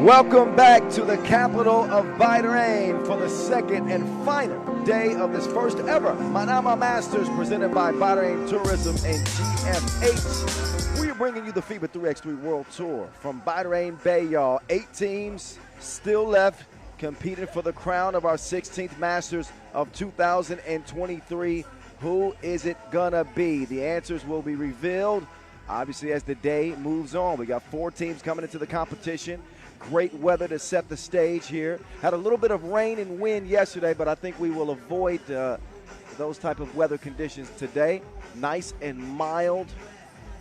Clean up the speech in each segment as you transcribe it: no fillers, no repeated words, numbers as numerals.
Welcome back to the capital of Bahrain for the second and final day of this first ever Manama Masters presented by Bahrain Tourism and GFH. We are bringing you the FIBA 3x3 World Tour from Bahrain Bay, y'all. 8 teams still left competing for the crown of our 16th Masters of 2023. Who is it gonna be? The answers will be revealed, obviously, as the day moves on. We got 4 teams coming into the competition. Great weather to set the stage here. Had a little bit of rain and wind yesterday, but I think we will avoid those type of weather conditions today. Nice and mild,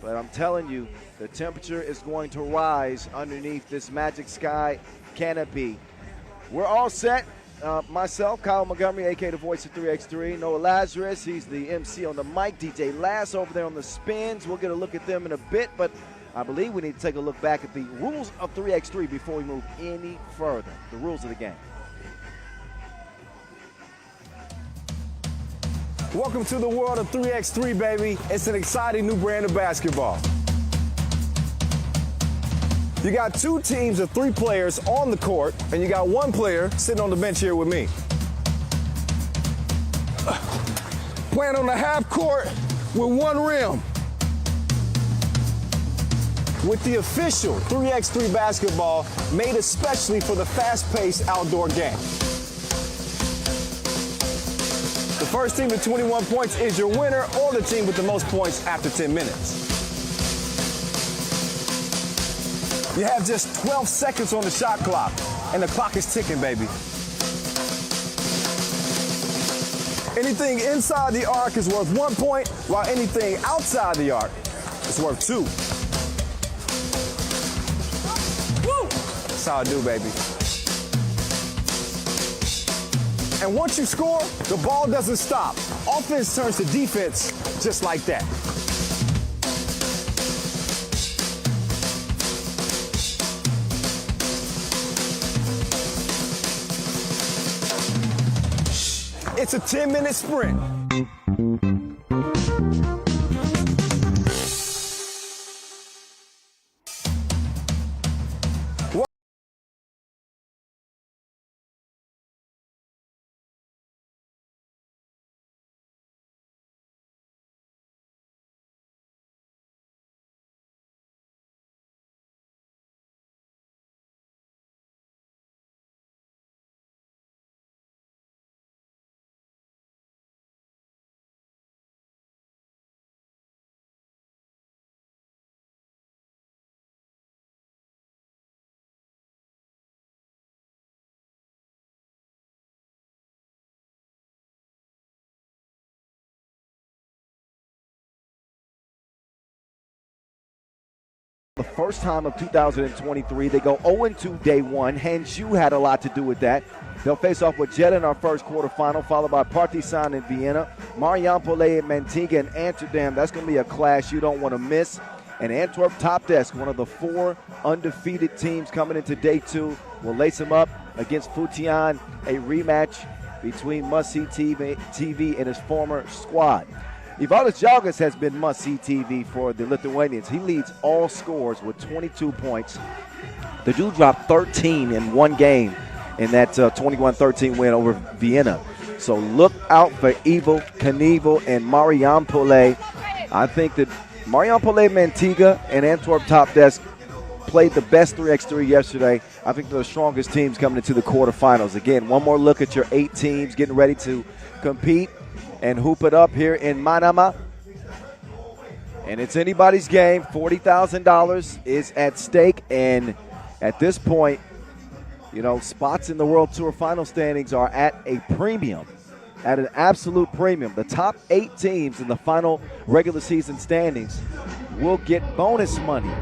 but I'm telling you, the temperature is going to rise underneath this magic sky canopy. We're all set. Myself, Kyle Montgomery, a.k.a. the voice of 3x3. Noah Lazarus, he's the MC on the mic. DJ Lass over there on the spins. We'll get a look at them in a bit, but I believe we need to take a look back at the rules of 3x3 before we move any further. The rules of the game. Welcome to the world of 3x3, baby. It's an exciting new brand of basketball. You got 2 teams of 3 players on the court, and you got 1 player sitting on the bench here with me. Playing on the half court with 1 rim. With the official 3x3 basketball made especially for the fast-paced outdoor game. The first team to 21 points is your winner, or the team with the most points after 10 minutes. You have just 12 seconds on the shot clock, and the clock is ticking, baby. Anything inside the arc is worth 1 point, while anything outside the arc is worth 2. That's how I do, baby. And once you score, the ball doesn't stop. Offense turns to defense just like that. It's a 10-minute sprint. The first time of 2023, they go 0-2 day 1. Hangzhou had a lot to do with that. They'll face off with Jeddah in our first quarterfinal, followed by Partizan in Vienna, Marijampole and Mantinga in Amsterdam. That's going to be a clash you don't want to miss. And Antwerp TOPdesk, one of the 4 undefeated teams coming into day 2, will lace them up against Futian, a rematch between must-see TV and his former squad. Ivalis Jalgas has been must-see TV for the Lithuanians. He leads all scores with 22 points. The dude dropped 13 in 1 game in that 21-13 win over Vienna. So look out for Evil, Knievel, and Marijampole. I think that Marijampole, Mantinga, and Antwerp TOPdesk played the best 3x3 yesterday. I think they're the strongest teams coming into the quarterfinals. Again, one more look at your 8 teams getting ready to compete and hoop it up here in Manama. And it's anybody's game. $40,000 is at stake. And at this point, you know, spots in the World Tour final standings are at a premium, at an absolute premium. The top 8 teams in the final regular season standings will get bonus money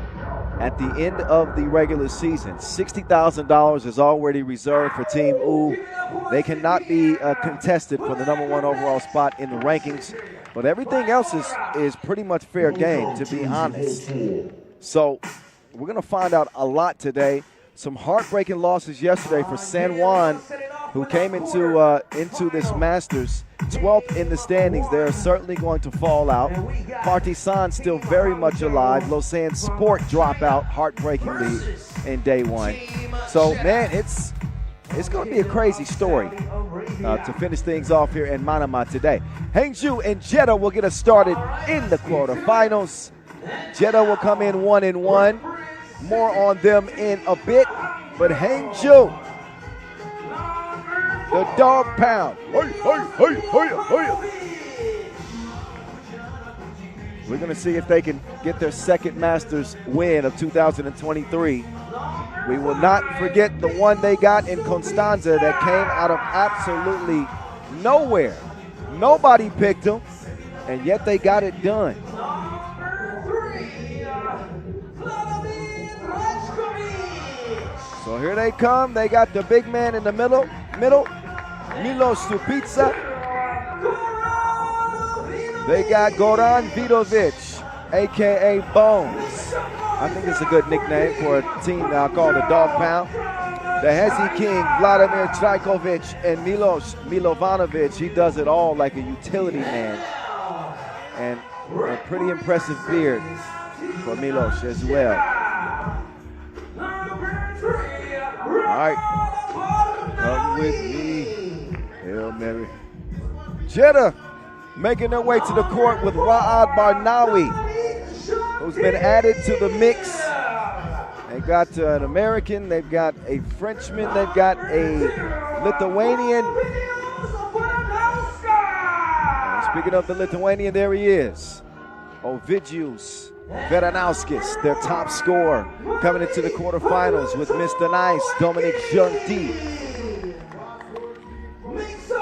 at the end of the regular season. $60,000 is already reserved for Team U. They cannot be contested for the #1 overall spot in the rankings, but everything else is pretty much fair game, to be honest. So we're going to find out a lot today. Some heartbreaking losses yesterday for San Juan, who came into this Masters 12th in the standings. They're certainly going to fall out. Partizan still very much alive. Lausanne Sport drop out heartbreakingly in day one. So, man, it's going to be a crazy story to finish things off here in Manama today. Hangzhou and Jeddah will get us started in the quarterfinals. Jeddah will come in 1-1. More on them in a bit. But Hangzhou, the dog pound. We're going to see if they can get their second Masters win of 2023. We will not forget the one they got in Constanza that came out of absolutely nowhere. Nobody picked them, and yet they got it done. So here they come. They got the big man in the middle, Milos Stupica. They got Goran Vidovic, a.k.a. Bones. I think it's a good nickname for a team now called the Dog Pound. The Hezi King, Vladimir Trajkovic, and Milos Milovanovic. He does it all like a utility man. And a pretty impressive beard for Milos as well. All right, come with me, Hail Mary. Jeddah making their way to the court with Ra'ad Barnawi, who's been added to the mix. They've got an American, they've got a Frenchman, they've got a Lithuanian. And speaking of the Lithuanian, there he is, Ovidius Veranauskis, their top scorer, coming into the quarterfinals with Mr. Nice, Dominic Gentil.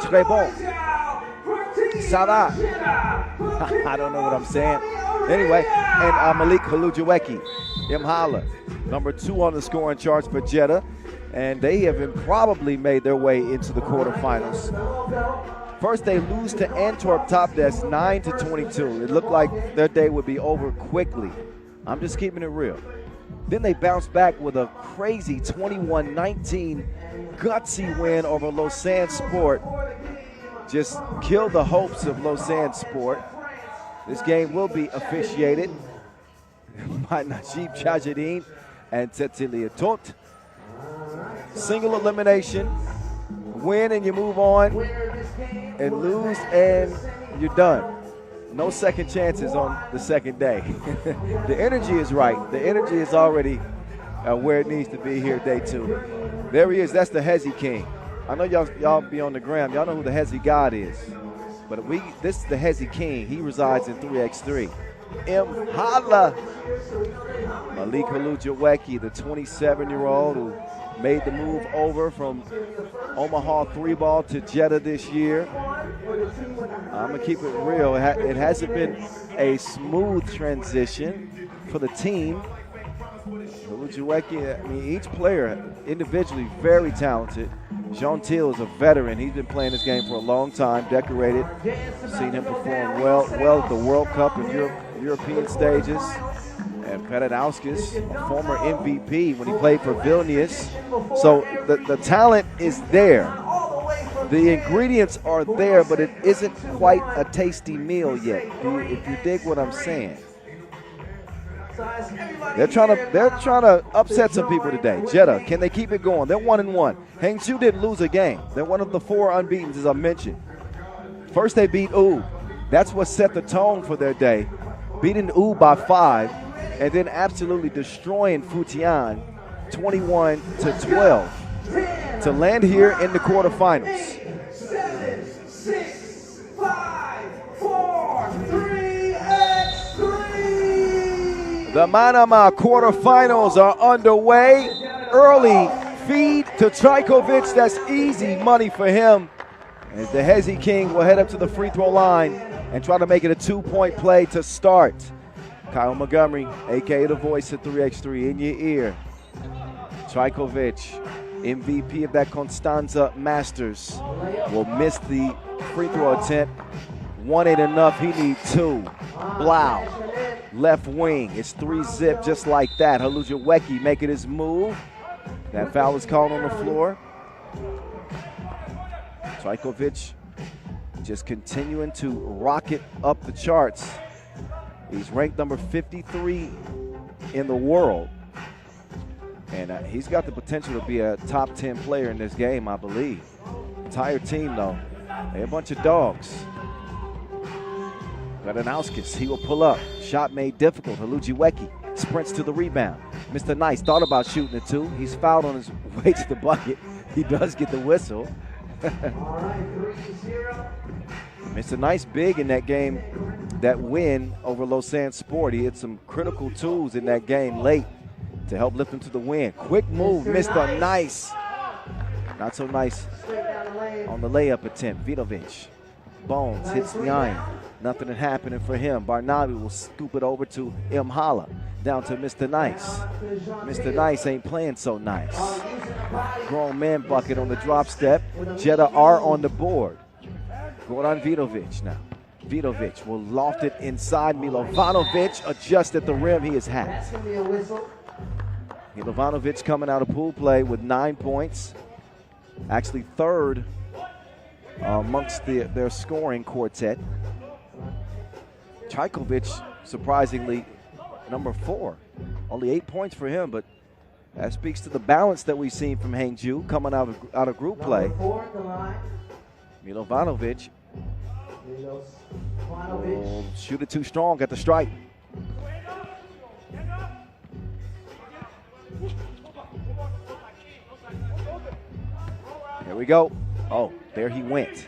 Très bon. Ça va. I don't know what I'm saying. Anyway, and Malik Halujaweki, Imhala, number 2 on the scoring charts for Jeddah, and they have probably made their way into the quarterfinals. First, they lose to Antwerp TOPdesk 9-22. It looked like their day would be over quickly. I'm just keeping it real. Then they bounced back with a crazy 21-19 gutsy win over Lausanne Sport. Just killed the hopes of Lausanne Sport. This game will be officiated by Najib Chajadin and Cecilia Tot. Single elimination. Win and you move on, and lose and you're done. No second chances on the second day. The energy is right. The energy is already where it needs to be here day 2. There he is. That's the Hezi King. I know y'all be on the gram. Y'all know who the Hezi God is. But this is the Hezi King. He resides in 3x3. Imhala. Malik Halujaweki, the 27-year-old who made the move over from Omaha 3-ball to Jeddah this year. I'm going to keep it real. It hasn't been a smooth transition for the team. Halujaweki, I mean, each player individually very talented. Gentil is a veteran. He's been playing this game for a long time, decorated. Seen him perform well at the World Cup and European stages. And Peradauskis, a former MVP when he played for Vilnius. So the talent is there. The ingredients are there, but it isn't quite a tasty meal yet, if you dig what I'm saying. They're trying to upset some people today. Jeddah, can they keep it going? They're 1-1. Hangzhou didn't lose a game. They're one of the 4 unbeatens, as I mentioned. First, they beat U. That's what set the tone for their day. Beating U by 5, and then absolutely destroying Futian 21-12 to land here in the quarterfinals. 7, 6, 5, 4, 3, X3. The Manama quarterfinals are underway. Early feed to Trajkovic. That's easy money for him. As the Hezi King will head up to the free throw line and try to make it a 2-point play to start. Kyle Montgomery, a.k.a. the voice of 3x3, in your ear. Trajkovic, MVP of that Constanza Masters, will miss the free throw attempt. 1 ain't enough, he needs 2. Blau, left wing, it's 3-zip just like that. Halujaweki making his move. That foul is called on the floor. Trajkovic just continuing to rocket up the charts. He's ranked number 53 in the world. And he's got the potential to be a top 10 player in this game, I believe. Entire team, though, they're a bunch of dogs. Radanauskas, he will pull up. Shot made difficult. Halujiweki sprints to the rebound. Mr. Nice thought about shooting it too. He's fouled on his way to the bucket. He does get the whistle. Mr. Nice big in that game, that win over Lausanne Sport. He had some critical tools in that game late to help lift him to the win. Quick move, Mr. Nice. Not so nice on the layup attempt. Vidovic. Bones hits the iron. Nothing is happening for him. Barnaby will scoop it over to Imhala. Down to Mr. Nice. Mr. Nice ain't playing so nice. Grown man bucket on the drop step. Jeddah are on the board. Goran Vidovic now. Vidovic will loft it inside. Milovanovic adjusts at the rim. He is hacked. Milovanovic coming out of pool play with 9 points. Actually third amongst their scoring quartet. Chajkovic, surprisingly, number 4. Only 8 points for him, but that speaks to the balance that we've seen from Hangzhou coming out of group play. Milovanovic will shoot it too strong at the stripe. Here we go. Oh, there he went.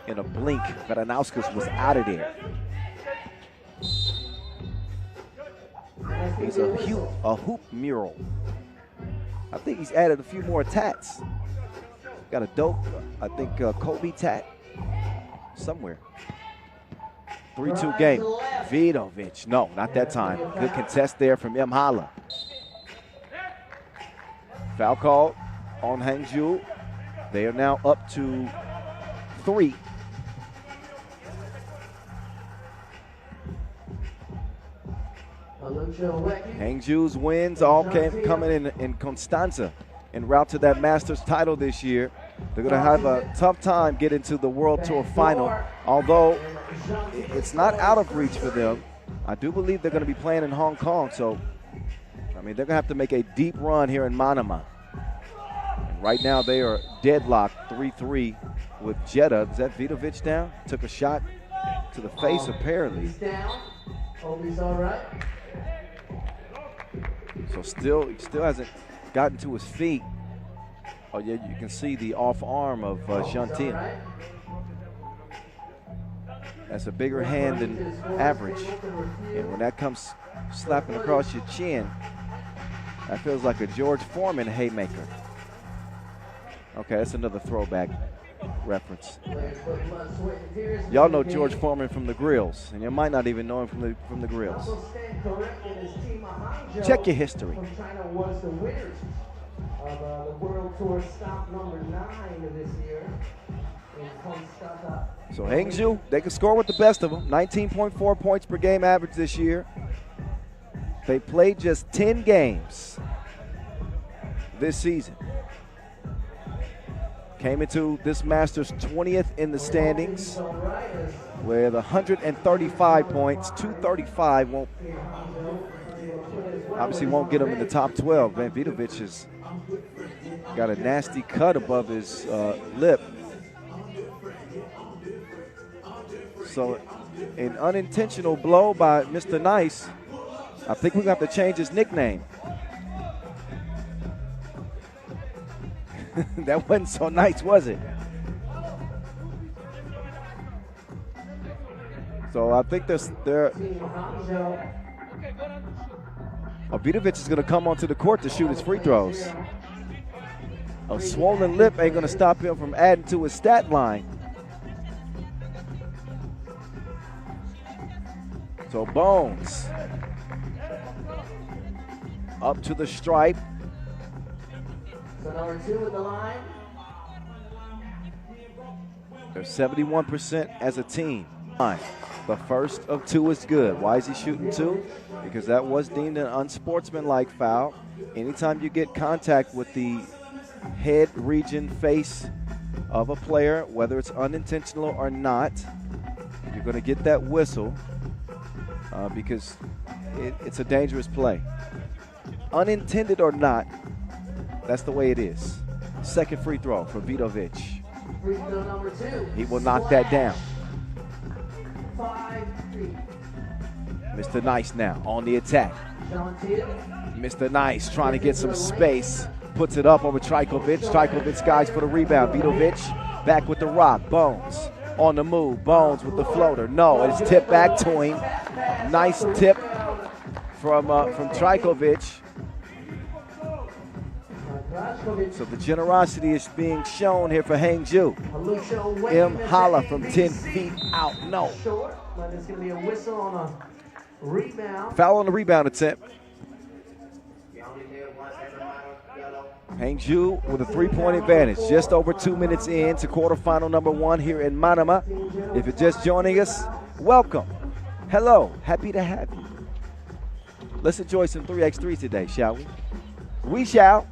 In a blink, Radanauskas was out of there. He's a hoop mural. I think he's added a few more tats. Got a dope, I think, Kobe tat somewhere. 3-2 game. Vidovic. No, not that time. Good contest there from Imhala. Foul call on Hangzhou. They are now up to 3. Hangzhou's wins all coming in Constanza en route to that Masters title this year. They're going to have a tough time getting to the World Tour final, although it's not out of reach for them. I do believe they're going to be playing in Hong Kong, so, I mean, they're going to have to make a deep run here in Manama. And right now they are deadlocked 3-3 with Jeddah. Is that Vidovic down? Took a shot to the face, apparently. He's down. Hope he's all right. So he still hasn't gotten to his feet. Oh yeah, you can see the off arm of Jeantin. That's a bigger hand than average. And when that comes slapping across your chin, that feels like a George Foreman haymaker. Okay, that's another throwback reference. Y'all know George Foreman from the Grills, and you might not even know him from the Grills. Check your history. From China was the winners of the World Tour stop number 9 of this year. So Hangzhou, they can score with the best of them. 19.4 points per game average this year. They played just 10 games this season. Came into this Masters 20th in the standings with 135 points. 235 obviously won't get him in the top 12. Van Vidovic has got a nasty cut above his lip. So an unintentional blow by Mr. Nice. I think we're going to have to change his nickname. That wasn't so nice, was it? So I think Vidovic is going to come onto the court to shoot his free throws. A swollen lip ain't going to stop him from adding to his stat line. So Bones up to the stripe. So number 2 at the line. They're 71% as a team. The first of 2 is good. Why is he shooting 2? Because that was deemed an unsportsmanlike foul. Anytime you get contact with the head region face of a player, whether it's unintentional or not, you're going to get that whistle because it's a dangerous play. unintended or not, that's the way it is. Second free throw for Vidovic. Free throw number 2. He will knock that down. 5-3. Mr. Nice now on the attack. Mr. Nice trying to get some space. Puts it up over Trajkovic. Trajkovic guys for the rebound. Vidovic back with the rock. Bones on the move. Bones with the floater. No, it's tipped back to him. Nice tip from Trajkovic. So the generosity is being shown here for Hangzhou. M. Hala from 10 feet out. No. Short, but it's going to be a whistle on a rebound. Foul on the rebound attempt. Hangzhou with a 3-point advantage. Just over 2 minutes in to quarterfinal number 1 here in Manama. If you're just joining us, welcome. Hello. Happy to have you. Let's enjoy some 3x3 today, shall we? We shall.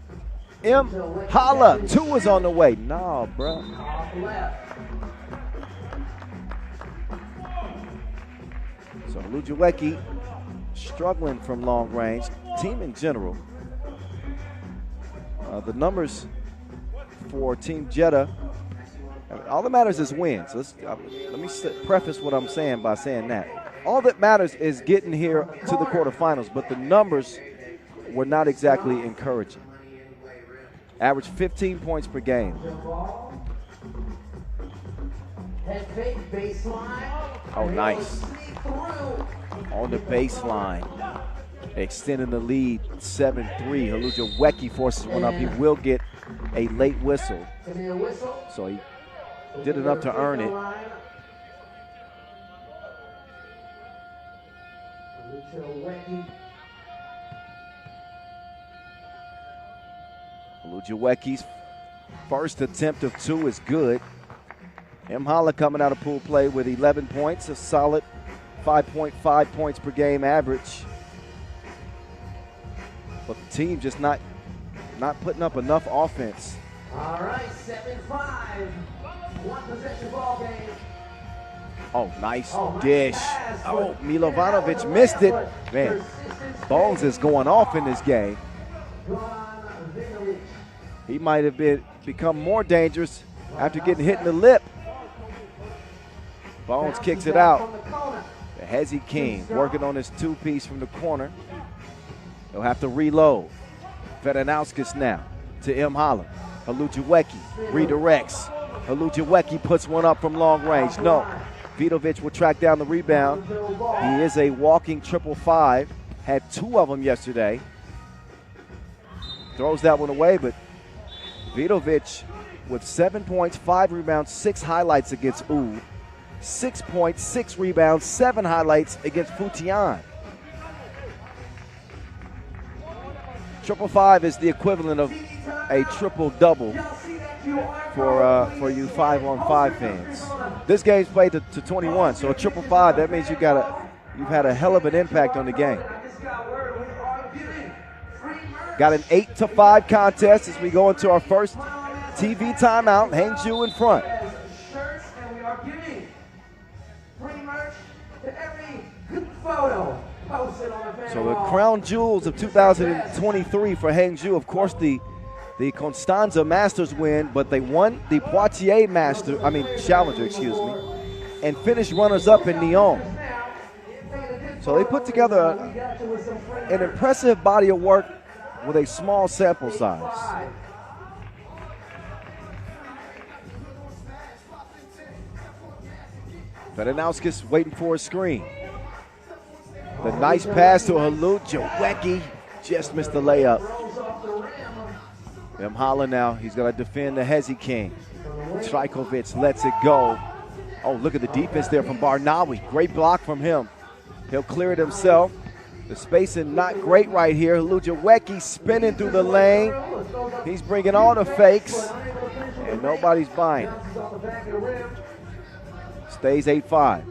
M. Hala. 2 is on the way. Nah, bro. So Ludziecki struggling from long range. Team in general. The numbers for Team Jeddah, all that matters is wins. Let me preface what I'm saying by saying that. All that matters is getting here to the quarterfinals, but the numbers were not exactly encouraging. Average 15 points per game. Oh, nice. On the baseline. Extending the lead, 7-3. Ludziecki forces one up. He will get a late whistle. So he did enough to earn it. Ludziecki's first attempt of 2 is good. M. Hala coming out of pool play with 11 points, a solid 5.5 points per game average. But the team just not putting up enough offense. All right, 7-5. 1 possession ball game. Oh, nice dish. Oh, Milovanovic missed it. Man, Bones is going off in this game. He might have become more dangerous after getting hit in the lip. Bones kicks it out. Hezzy King working on his 2-piece from the corner. He'll have to reload. Vedanauskas now to M. Hala. Ludziecki redirects. Ludziecki puts one up from long range. No. Vidovic will track down the rebound. He is a walking 5-5. Had 2 of them yesterday. Throws that one away, but Vidovic with 7 points, 5 rebounds, 6 highlights against Oud. 6 points, 6 rebounds, 7 highlights against Futian. 5-5 is the equivalent of a triple-double for you 5-on-5 fans. This game's played to 21, so a 5-5, that means you've had a hell of an impact on the game. Got an 8-5 contest as we go into our first TV timeout. Hangzhou in front. So the crown jewels of 2023 for Hangzhou, of course, the Constanza Masters win, but they won the Poitiers Challenger, and finished runners-up in Nyon. So they put together an impressive body of work with a small sample size. Vedanauskas waiting for a screen. The nice pass to Ludziecki, just missed the layup. M. Hala now, he's going to defend the Hezzy King. Trajkovic lets it go. Oh, look at the defense there from Barnawi. Great block from him. He'll clear it himself. The spacing not great right here. Ludziecki spinning through the lane. He's bringing all the fakes, and nobody's buying it. Stays 8-5.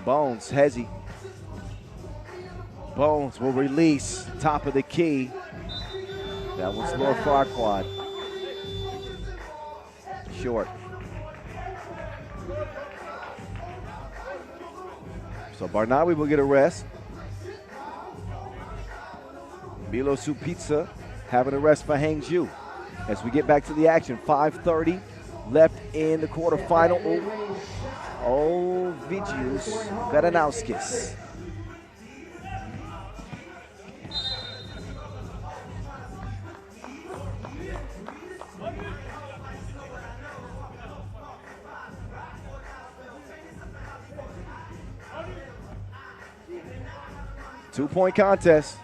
Bones, Hezzy. Bones will release, top of the key. That was Lord Farquad. Short. So Barnawi will get a rest. Milo Supica having a rest for Hangzhou. As we get back to the action, 5:30 left in the quarterfinal. Ovidius Vedanauskis. Two-point contest.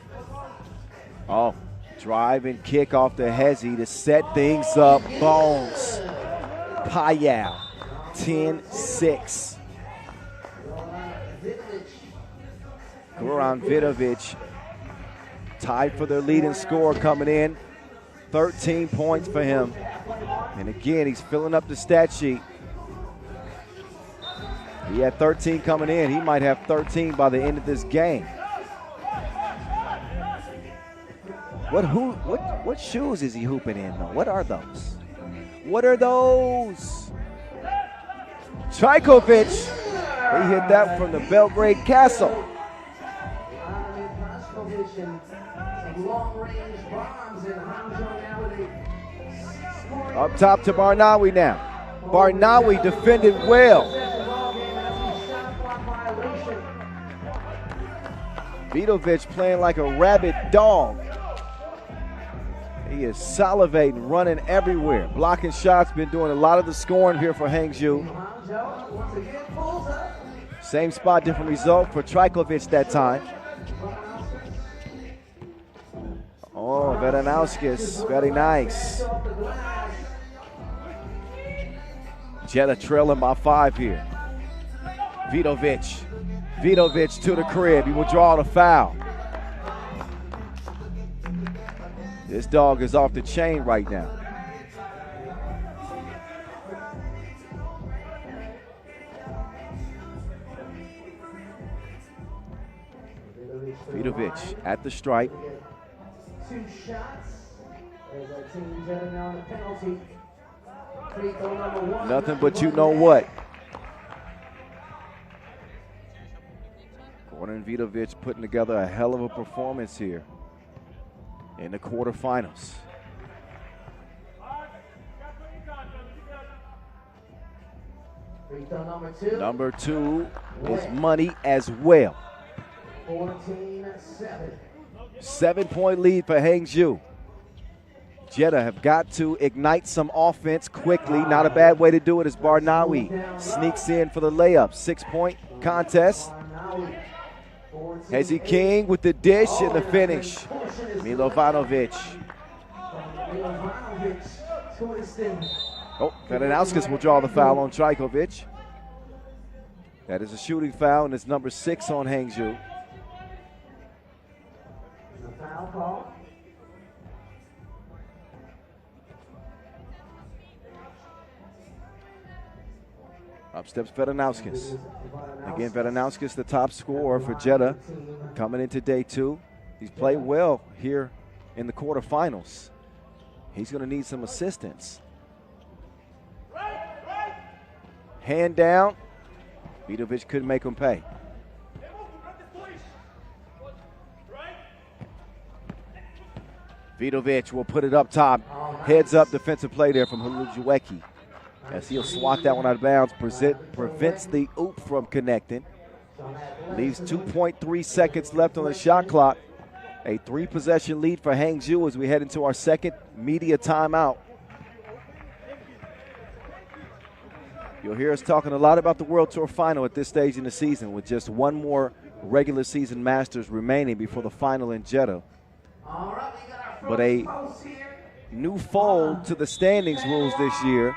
Oh, drive and kick off the Hezi to set things up. Bones. Payal. 10-6. Goran Vidovic tied for their leading scorer coming in. 13 points for him. And again, he's filling up the stat sheet. He had 13 coming in. He might have 13 by the end of this game. What shoes is he hooping in, though? What are those? What are those? Trajkovic. He hit that from the Belgrade Castle. Up top to Barnawi now. Barnawi defended well. Vidovic playing like a rabid dog. He is salivating, running everywhere. Blocking shots, been doing a lot of the scoring here for Hangzhou. Same spot, different result for Trajkovic that time. Oh, Vedanauskis, very nice. Jeddah trailing by 5 here. Vidovic to the crib. He will draw the foul. This dog is off the chain right now. Vidovic at the stripe. 2 shots. There's our team Jeddah now on the penalty. Free throw number 1. Nothing but you know what. Goran Vidovic putting together a hell of a performance here in the quarterfinals. Free throw number 2. Number 2 is money as well. 14-7. 7-point lead for Hangzhou. Jeddah have got to ignite some offense quickly. Not a bad way to do it as Barnawi sneaks in for the layup. 6-point contest. Hezi King with the dish and the finish. Milovanovic. Oh, Vedanauskis will draw the foul on Trajkovic. That is a shooting foul, and it's number 6 on Hangzhou. Foul call. Up steps Vedanauskis. Again, Vedanauskis, the top scorer for Jeddah, coming into day 2. He's played well here in the quarterfinals. He's going to need some assistance. Hand down. Vidovic couldn't make him pay. Vidovic will put it up top. Heads up defensive play there from Hulujueki. As he'll swat that one out of bounds, prevents the oop from connecting. Leaves 2.3 seconds left on the shot clock. A 3-possession lead for Hangzhou as we head into our second media timeout. You'll hear us talking a lot about the World Tour final at this stage in the season, with just one more regular season Masters remaining before the final in Jeddah. But a new fold to the standings rules this year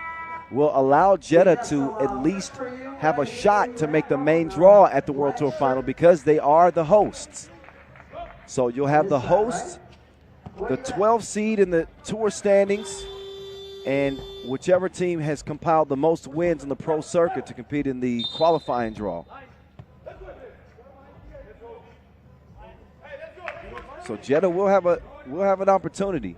will allow Jeddah to at least have a shot to make the main draw at the World Tour final because they are the hosts. So you'll have the hosts, the 12th seed in the tour standings, and whichever team has compiled the most wins in the pro circuit to compete in the qualifying draw. So Jeddah will have an opportunity,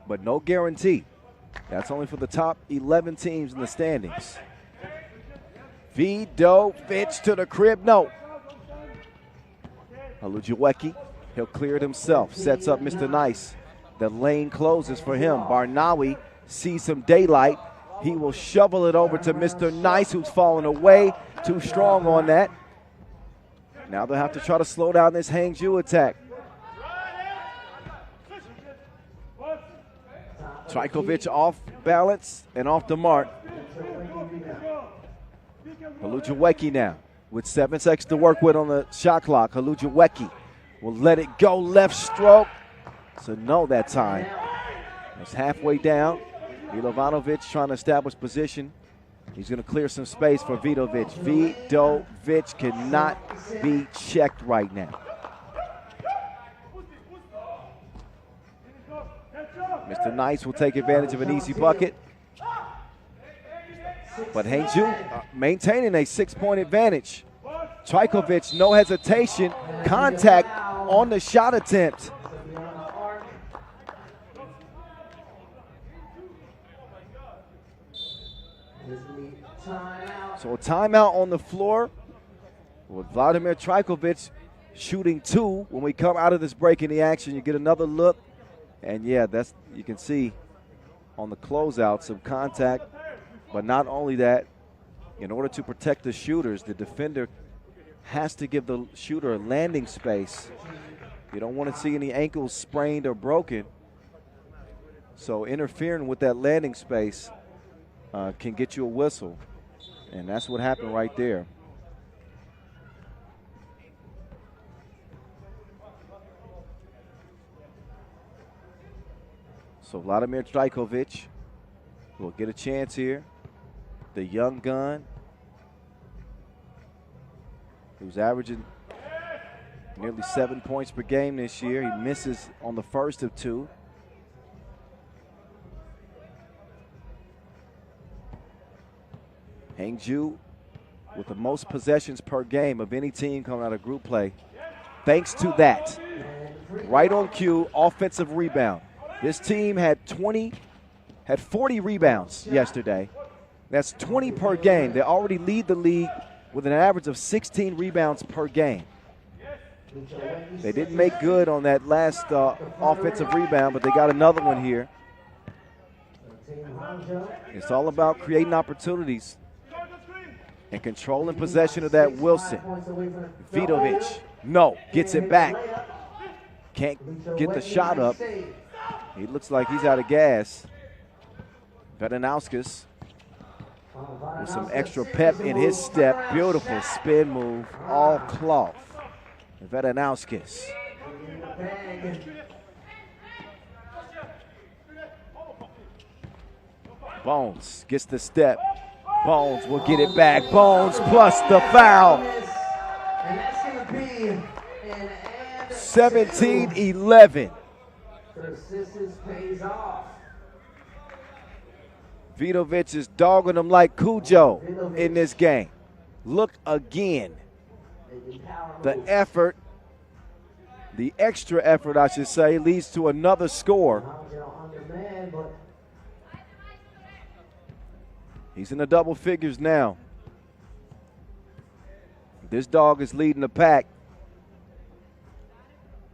but no guarantee. That's only for the top 11 teams in the standings. Vidovic to the crib. No. Halujiweki, he'll clear it himself, sets up Mr. Nice. The lane closes for him. Barnawi sees some daylight. He will shovel it over to Mr. Nice, who's falling away. Too strong on that. Now they'll have to try to slow down this Hangzhou attack. Trajkovic off balance and off the mark. Halujiweki now with 7 seconds to work with on the shot clock. Halujiweki will let it go, left stroke. So no that time. It's halfway down. Milovanovic trying to establish position. He's going to clear some space for Vidovic. Vidovic cannot be checked right now. Mr. Nice will take advantage of an easy bucket. But Hangzhou maintaining a 6-point advantage. Trajkovic, no hesitation, contact on the shot attempt. So a timeout on the floor with Vladimir Trajkovic shooting 2. When we come out of this break in the action, you get another look. And yeah, that's, you can see on the closeout some contact. But not only that, in order to protect the shooters, the defender has to give the shooter a landing space. You don't want to see any ankles sprained or broken. So interfering with that landing space can get you a whistle. And that's what happened right there. So Vladimir Trajkovic will get a chance here. The young gun, who's averaging nearly 7 points per game this year. He misses on the first of 2. Hangzhou with the most possessions per game of any team coming out of group play. Thanks to that, right on cue, offensive rebound. This team had 40 rebounds yesterday. That's 20 per game. They already lead the league with an average of 16 rebounds per game. They didn't make good on that last offensive rebound, but they got another one here. It's all about creating opportunities and controlling possession of that Wilson. Vidovic, no, gets it back. Can't get the shot up. He looks like he's out of gas. Vedanauskas with some extra pep in his step. Beautiful spin move, all cloth. Vedanauskas. Bones gets the step. Bones will get it back. Bones plus the foul. 17-11. Vidovic is dogging him like Cujo in this game. Look again. The effort, the extra effort, I should say, leads to another score. He's in the double figures now. This dog is leading the pack.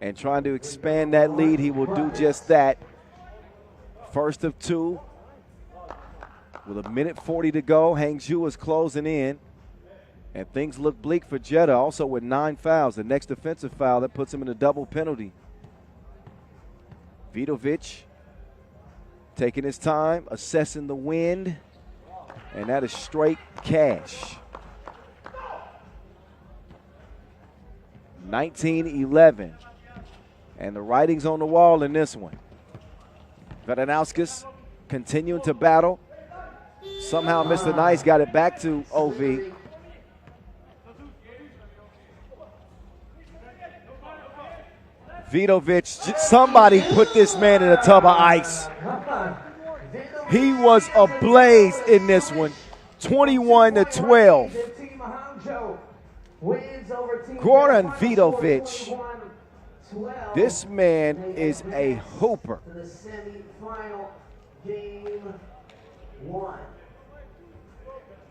And trying to expand that lead, he will do just that. First of 2. With 1:40 to go, Hangzhou is closing in. And things look bleak for Jeddah, also with 9 fouls. The next defensive foul, that puts him in a double penalty. Vidovic taking his time, assessing the wind. And that is straight cash. 19-11. And the writing's on the wall in this one. Vedanauskas continuing to battle. Somehow Mr. Nice got it back to OV. Vidovic, somebody put this man in a tub of ice. He was ablaze in this one. 21-12. Goran Vidovic. This man is a hooper.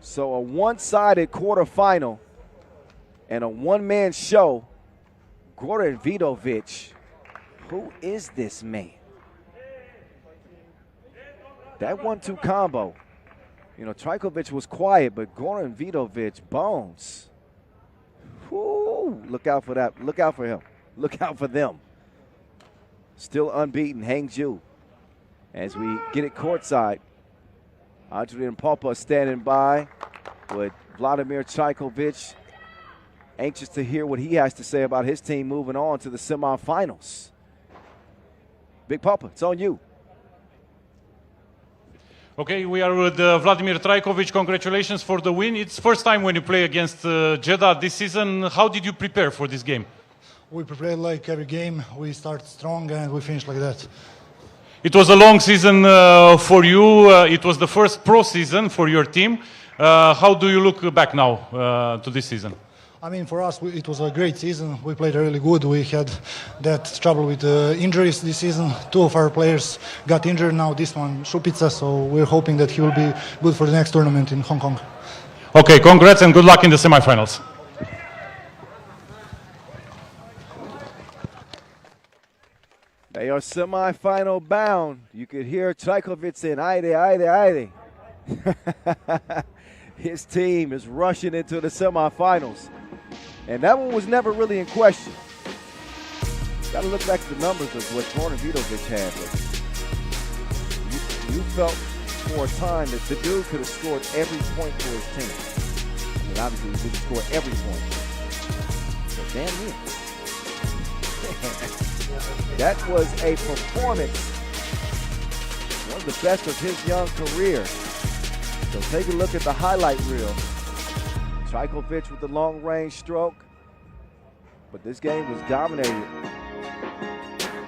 So a one-sided quarterfinal and a one-man show Goran Vidovic. Who is this man? That 1-2 combo. You know, Trajkovic was quiet, but Goran Vidovic, bones. Whoo, look out for that. Look out for him. Look out for them. Still unbeaten, Hangzhou. As we get it courtside, Adrian Popa standing by with Vladimir Trajkovic. Anxious to hear what he has to say about his team moving on to the semifinals. Big Papa, it's on you. Okay, we are with Vladimir Trajkovic. Congratulations for the win. It's first time when you play against Jeddah this season. How did you prepare for this game? We prepared like every game. We start strong and we finish like that. It was a long season for you. It was the first pro season for your team. How do you look back now to this season? I mean, for us, it was a great season. We played really good. We had that trouble with injuries this season. 2 of our players got injured now, this one, Šupica, so we're hoping that he will be good for the next tournament in Hong Kong. Okay, congrats and good luck in the semifinals. They are semifinal bound. You could hear Trajkovic saying, aire. His team is rushing into the semifinals. And that one was never really in question. Got to look back at the numbers of what Goran Vidovic had. But you felt for a time that the dude could have scored every point for his team. I mean, obviously he didn't score every point. But damn near. That was a performance. One of the best of his young career. So take a look at the highlight reel. Trajkovic with the long-range stroke. But this game was dominated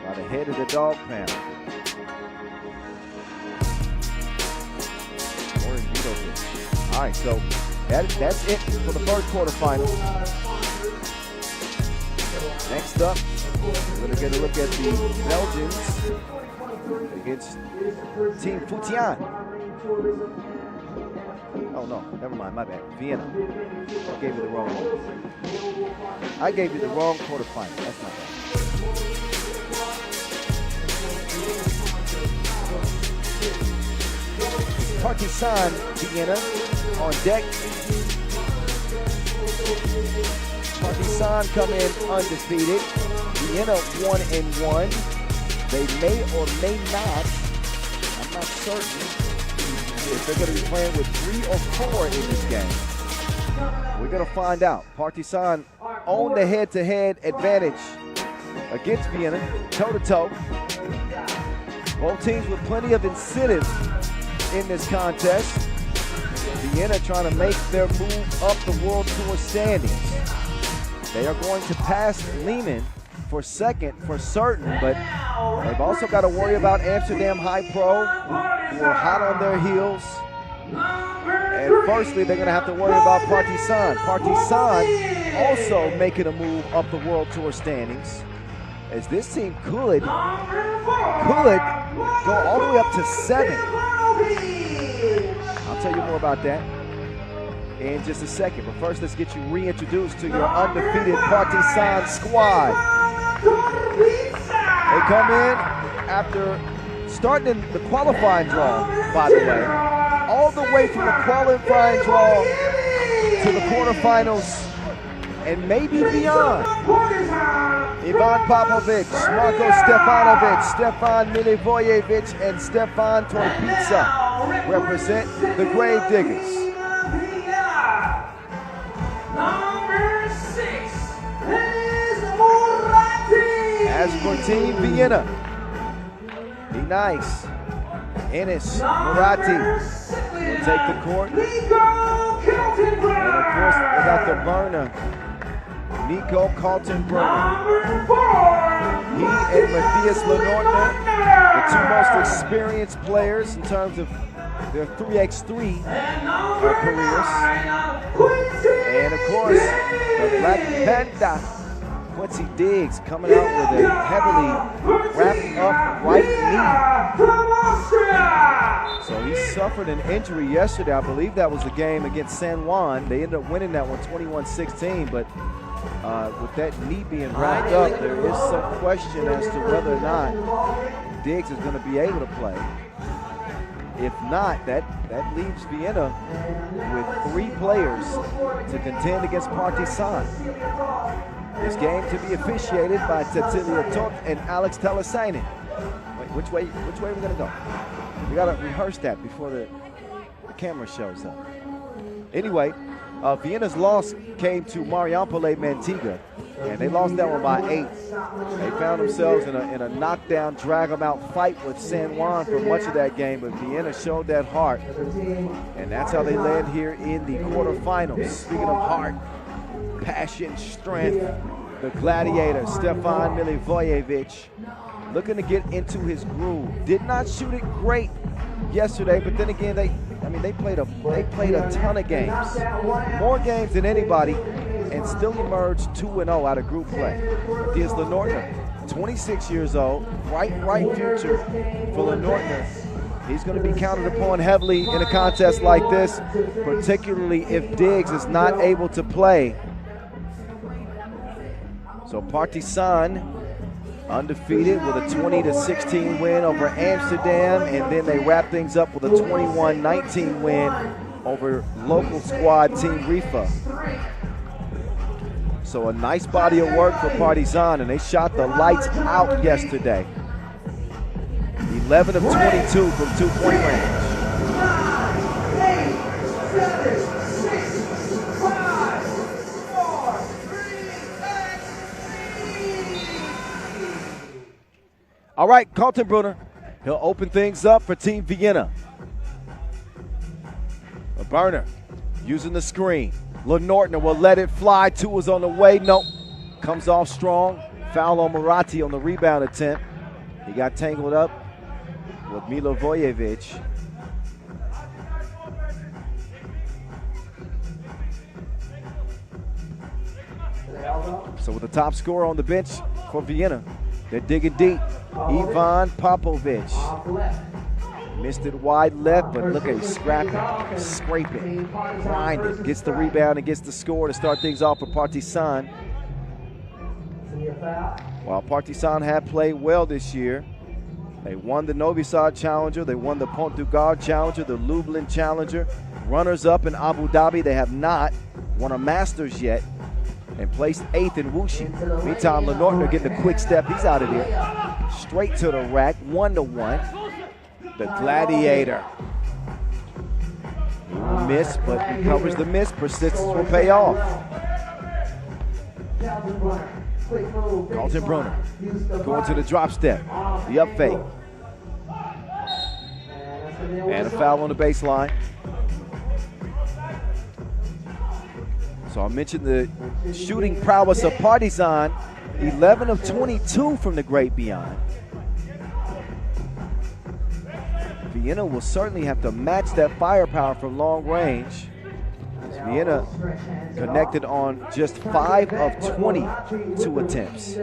by the head of the dog pound. Goran Vidovic. All right, so that's it for the first quarterfinal. Next up, we're going to get a look at the Belgians against Team Futian. Oh, no, never mind, my bad. Vienna. I gave you the wrong one. I gave you the wrong quarterfinal. That's my bad. Partizan Vienna on deck. Partizan come in undefeated. Vienna 1-1. They may or may not, I'm not certain, if they're going to be playing with 3 or 4 in this game. We're going to find out. Partizan own the head-to-head advantage against Vienna, toe-to-toe. Both teams with plenty of incentive in this contest. Vienna trying to make their move up the World Tour standings. They are going to pass Lehman for second for certain, but they've also got to worry about Amsterdam HiPRO, who are hot on their heels. And firstly, they're going to have to worry about Partizan. Partizan also making a move up the World Tour standings, as this team could go all the way up to 7. I'll tell you more about that in just a second. But first, let's get you reintroduced to your undefeated Partizan squad. They come in after starting in the qualifying draw, by the way, all the way from the qualifying draw to the quarterfinals and maybe beyond. Ivan Popovic, Marko Stefanovic, Stefan Milivojevic, and Stefan Torpica represent the Gravediggers. Number 6 is As for Team Vienna, be nice. Enes Murati will take the court. And of course, they got the burner, Nico Kaltenbrunner. He and Matthias Lenortner, the 2 most experienced players in terms of their 3x3 careers. And of course, the Black Panther, Quincy Diggs, coming out with a heavily wrapped up right knee. So he suffered an injury yesterday. I believe that was the game against San Juan. They ended up winning that one 21-16, but with that knee being wrapped up, there is some question as to whether or not Diggs is going to be able to play. If not, that leaves Vienna with 3 players to contend against Partizan. This game to be officiated by Cecilia Todt and Alex Telesainen. Wait, which way are we going to go? We got to rehearse that before the camera shows up. Anyway, Vienna's loss came to Marijampole Mantinga, and they lost that one by 8. They found themselves in a knockdown, drag-them-out fight with San Juan for much of that game, but Vienna showed that heart, and that's how they land here in the quarterfinals. Speaking of heart, passion, strength, the gladiator, Stefan Milivojevic, looking to get into his groove. Did not shoot it great yesterday, but then again, they played a ton of games, more games than anybody, and still emerged 2-0 out of group play. Matthias Lenortner, 26 years old, bright future for Lenortner. He's going to be counted upon heavily in a contest like this, particularly if Diggs is not able to play. So Partizan undefeated with a 20-16 win over Amsterdam, and then they wrap things up with a 21-19 win over local squad Team Rifa. So a nice body of work for Partizan, and they shot the lights out yesterday. 11 of 22 from 2-point range. 9, 8, 7, 6, 5, 4, 3. All right, Kaltenbrunner, he'll open things up for Team Vienna. A burner using the screen. Lenortner will let it fly. 2 is on the way. Nope. Comes off strong. Foul on Moratti on the rebound attempt. He got tangled up with Milivojevic. So with the top scorer on the bench for Vienna, they're digging deep. Ivan Popovic. Missed it wide left, but look at him scrapping, scraping, grinding. Gets the rebound and gets the score to start things off for Partizan. While Partizan had played well this year, they won the Novi Sad Challenger, they won the Pont du Gard Challenger, the Lublin Challenger. Runners-up in Abu Dhabi, they have not won a Masters yet, and placed 8th in Wuxi. Meantime, Lenortner getting a quick step. He's out of there. Straight to the rack, 1-1. The gladiator. He will miss, but recovers the miss. Persistence will pay off. Kaltenbrunner going to the drop step. The up fake. And a foul on the baseline. So I mentioned the shooting prowess of Partizan. 11 of 22 from the great beyond. Vienna will certainly have to match that firepower from long range. As Vienna connected on just 5 of 22 attempts.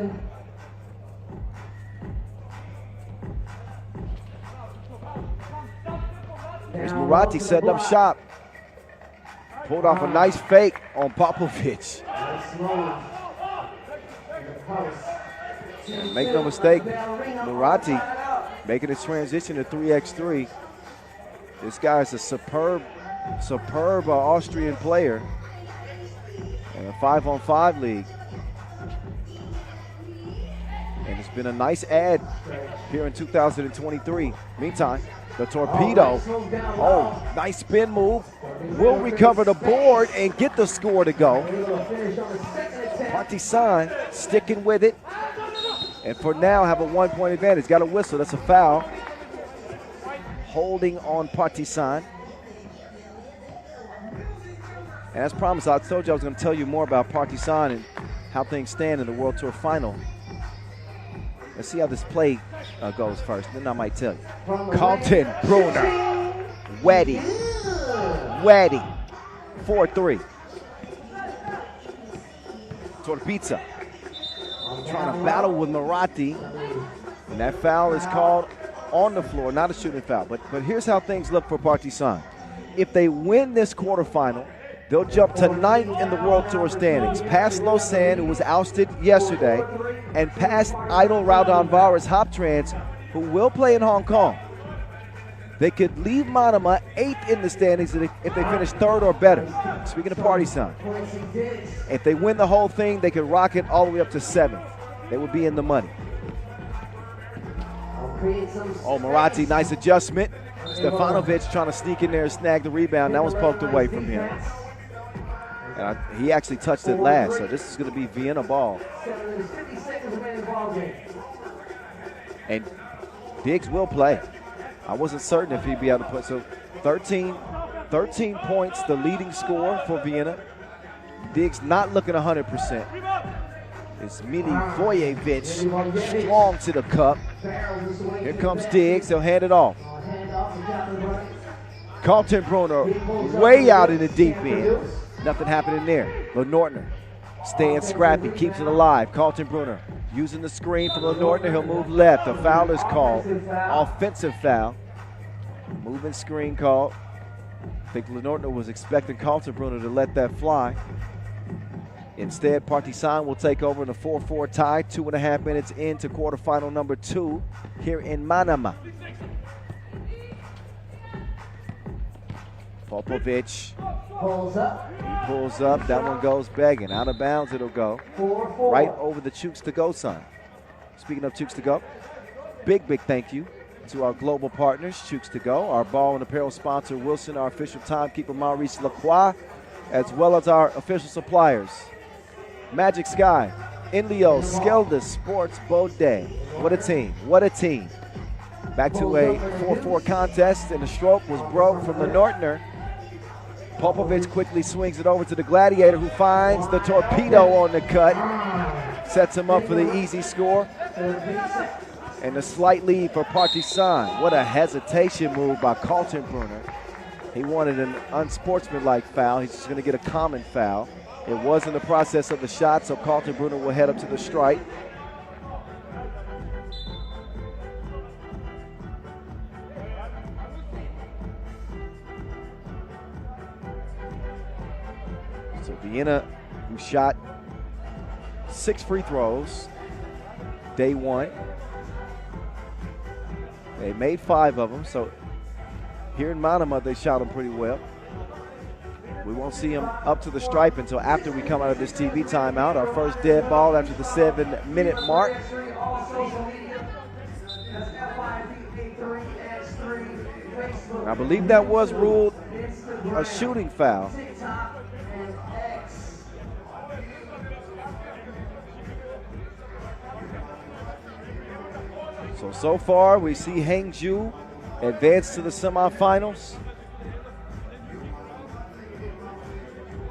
There's Moratti setting up shop. Pulled off a nice fake on Popovic. And make no mistake, Moratti making his transition to 3x3. This guy is a superb Austrian player in a 5-on-5 league. And it's been a nice add here in 2023. Meantime, the torpedo. Oh, nice spin move. Will recover the board and get the score to go. Partizan sticking with it. And for now, have a 1-point advantage. Got a whistle. That's a foul. Holding on Partizan. And as promised, I told you I was going to tell you more about Partizan and how things stand in the World Tour Final. Let's see how this play goes first. Then I might tell you. Kaltenbrunner. Weddy. 4-3. Torpizza. Trying to battle with Moratti. And that foul is called on the floor, not a shooting foul. But here's how things look for Partizan. If they win this quarterfinal, They'll jump to 9th in the World Tour standings, past Lausanne, who was ousted yesterday, and past Idol Raudon-Vara's Hoptrans, who will play in Hong Kong. They could leave Manama 8th in the standings if they finish 3rd or better. Speaking of Partizan, if they win the whole thing, they could rocket all the way up to 7th. They would be in the money. Oh, Maratti, nice adjustment. Stefanovic trying to sneak in there and snag the rebound. That was poked away from him. And he actually touched it last, so this is going to be Vienna ball. And Diggs will play. I wasn't certain if he'd be able to play. So 13 points, the leading scorer for Vienna. Diggs not looking 100%. It's Milivojevic, strong to the cup. Here comes Diggs, he'll hand it off. Kaltenbrunner way out in the deep end. Nothing happening there. Lenortner staying scrappy, keeps it alive. Kaltenbrunner using the screen from Lenortner, he'll move left. A foul is called, offensive foul. Moving screen called. I think Lenortner was expecting Kaltenbrunner to let that fly. Instead, Partizan will take over in a 4-4 tie, 2.5 minutes into quarterfinal number 2 here in Manama. Popovic, he pulls up, that one goes begging. Out of bounds it'll go, right over the Chooks to Go sign. Speaking of Chooks to Go, big thank you to our global partners, Chooks to Go, our ball and apparel sponsor, Wilson, our official timekeeper, Maurice Lacroix, as well as our official suppliers, Magic Sky, Inleo, Skelda, Sports, Baudet. What a team, what a team. Back to a 4-4 contest, and the stroke was broke from Lenortner. Popovic quickly swings it over to the Gladiator, who finds the torpedo on the cut. Sets him up for the easy score. And a slight lead for Partizan. What a hesitation move by Kaltenbrunner. He wanted an unsportsmanlike foul. He's just going to get a common foul. It was in the process of the shot, so Kaltenbrunner will head up to the strike. So Vienna, who shot 6 free throws day 1. They made 5 of them, so here in Manama they shot them pretty well. We won't see them up to the stripe until after we come out of this TV timeout. Our first dead ball after the 7-minute mark. I believe that was ruled a shooting foul. So far we see Hangzhou advance to the semifinals.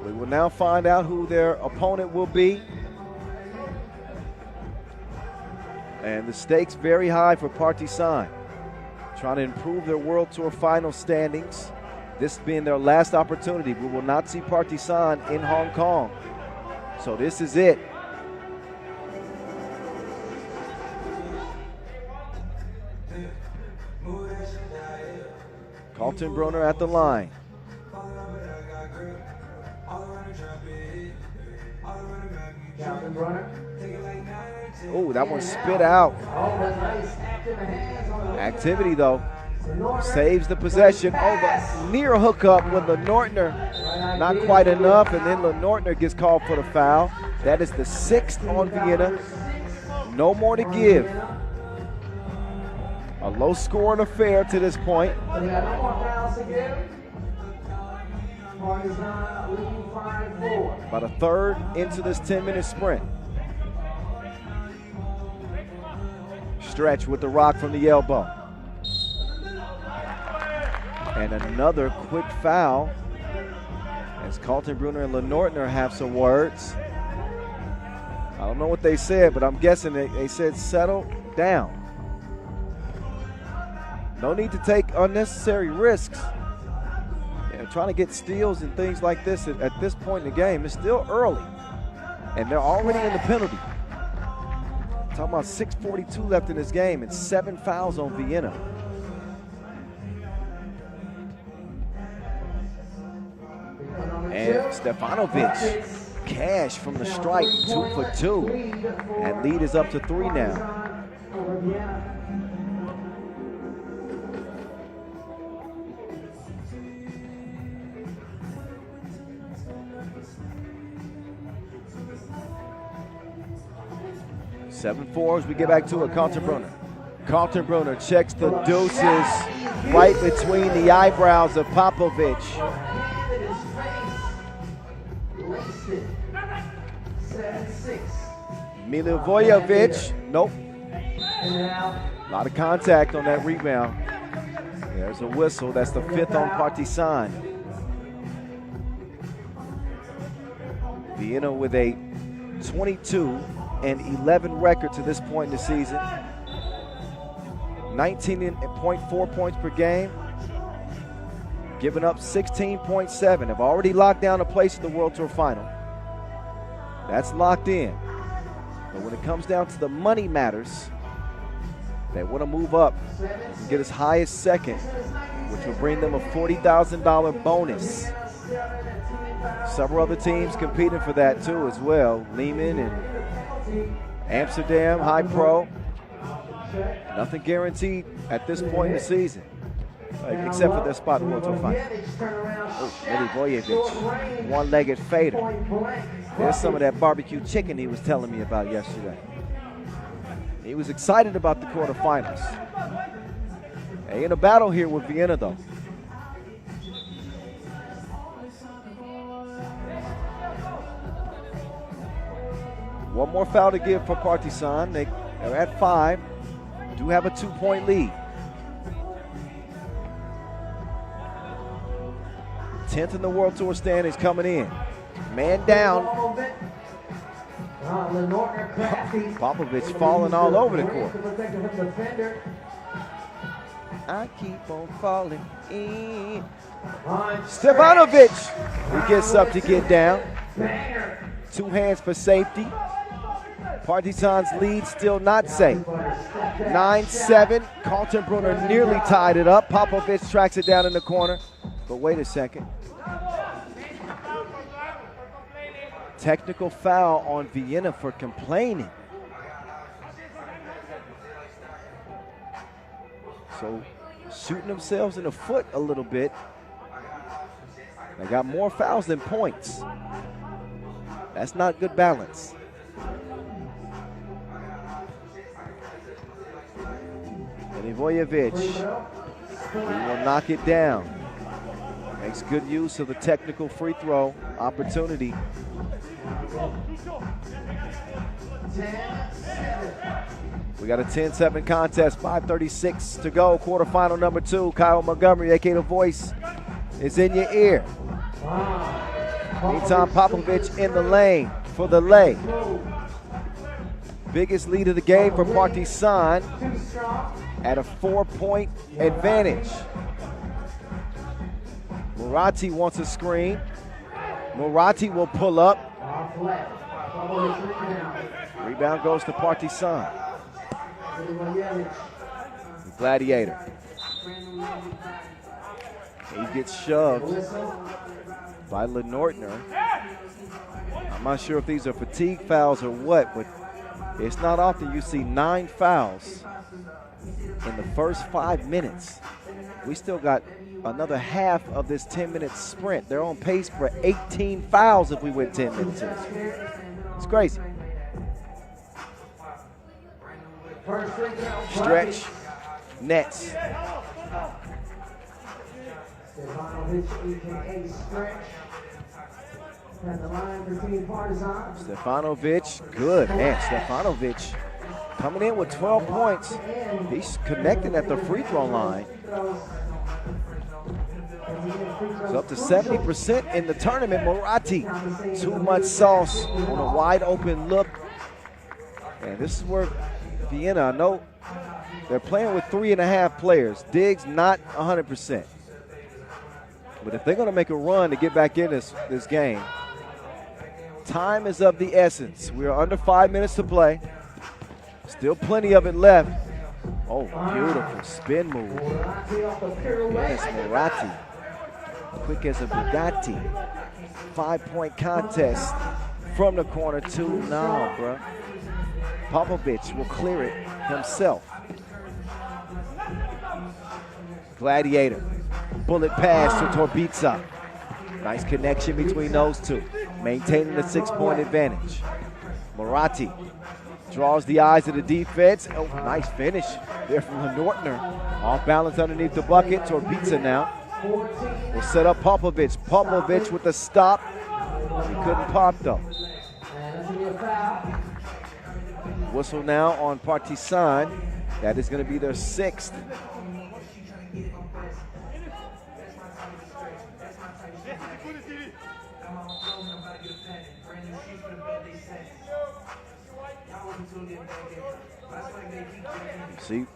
We will now find out who their opponent will be. And the stakes very high for Partizan, trying to improve their World Tour final standings. This being their last opportunity. We will not see Partizan in Hong Kong. So this is it. Kaltenbrunner at the line. Oh, that one spit out. Activity though. Saves the possession. Oh, the near hookup with Lenortner. Not quite enough, and then Lenortner gets called for the foul. That is the 6th on Vienna. No more to give. A low-scoring affair to this point. About a third into this 10-minute sprint. Stretch with the rock from the elbow. And another quick foul as Kaltenbrunner and Lenortner have some words. I don't know what they said, but I'm guessing they said settle down. No need to take unnecessary risks. Trying to get steals and things like this at this point in the game. It's still early, and they're already in the penalty. Talking about 6:42 left in this game and 7 fouls on Vienna. And Stefanovic, cash from the stripe, 2 for 2. And lead is up to 3 now. Over Vienna. Seven 4 as we get back to it. Kaltenbrunner. Kaltenbrunner checks the deuces right between the eyebrows of Popovic. Milivojevic, nope. A lot of contact on that rebound. There's a whistle. That's the 5th on Partizan. Vienna with a 22-11 record to this point in the season. 19.4 points per game. Giving up 16.7. Have already locked down a place in the World Tour Final. That's locked in. But when it comes down to the money matters, they want to move up and get as high as second, which will bring them a $40,000 bonus. Several other teams competing for that too as well. Lehman and Amsterdam, HiPRO. Nothing guaranteed at this point in the season, except for their spot in the World Tour Final. Oh, Milivojevic, one-legged fader. There's some of that barbecue chicken he was telling me about yesterday. He was excited about the quarterfinals. Hey, in a battle here with Vienna, though. One more foul to give for Partizan. They're at 5. Do have a 2-point lead. 10th in the World Tour standings coming in. Man down. Popovic falling all over the court. I keep on falling in. Stefanovic, he gets up to get down. 2 hands for safety. Partizan's lead still not safe. 9-7. Kaltenbrunner nearly tied it up. Popovic tracks it down in the corner. But wait a second. Technical foul on Vienna for complaining. So shooting themselves in the foot a little bit. They got more fouls than points. That's not good balance. Milivojevic, he will knock it down. Makes good use of the technical free throw opportunity. We got a 10-7 contest, 5:36 to go. Quarterfinal number 2. Kyle Montgomery, aka The Voice, is in your ear. Meantime, Popovic in the lane for the lay. Biggest lead of the game for Partizan at a 4-point advantage. Moratti wants a screen. Moratti will pull up. Rebound goes to Partizan. Gladiator. He gets shoved by Lenortner. I'm not sure if these are fatigue fouls or what, but it's not often you see 9 fouls in the first 5 minutes. We still got another half of this 10-minute sprint. They're on pace for 18 fouls if we went 10 minutes. It's crazy. Stretch, nets. Stefanovic, good. Man, Stefanovic coming in with 12 points. He's connecting at the free throw line. So up to 70% in the tournament. Moratti, too much sauce on a wide open look. And this is where Vienna, I know they're playing with 3.5 players. Diggs not 100%. But if they're going to make a run to get back in this game, time is of the essence. We are under 5 minutes to play. Still plenty of it left. Oh, beautiful spin move. Yes, Moratti. Quick as a Bugatti. 5-point contest from the corner too. No, bro. Popovich will clear it himself. Gladiator. Bullet pass to Torbica. Nice connection between those two. Maintaining the 6-point advantage. Moratti draws the eyes of the defense. Oh, nice finish there from the Nortner. Off balance underneath the bucket. Torbica now will set up Popovich. Popovich with the stop. He couldn't pop though. Whistle now on Partizan. That is going to be their 6th. See,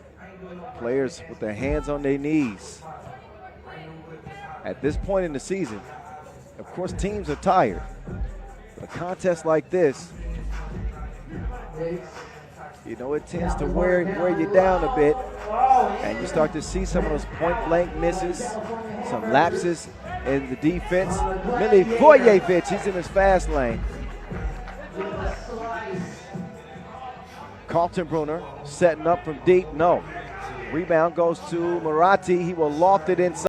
players with their hands on their knees. At this point in the season, of course, teams are tired. But a contest like this, you know, it tends to wear you down a bit. And you start to see some of those point-blank misses, some lapses in the defense. Milivojevic, he's in his fast lane. Kaltenbrunner setting up from deep, no. Rebound goes to Moratti, he will loft it inside.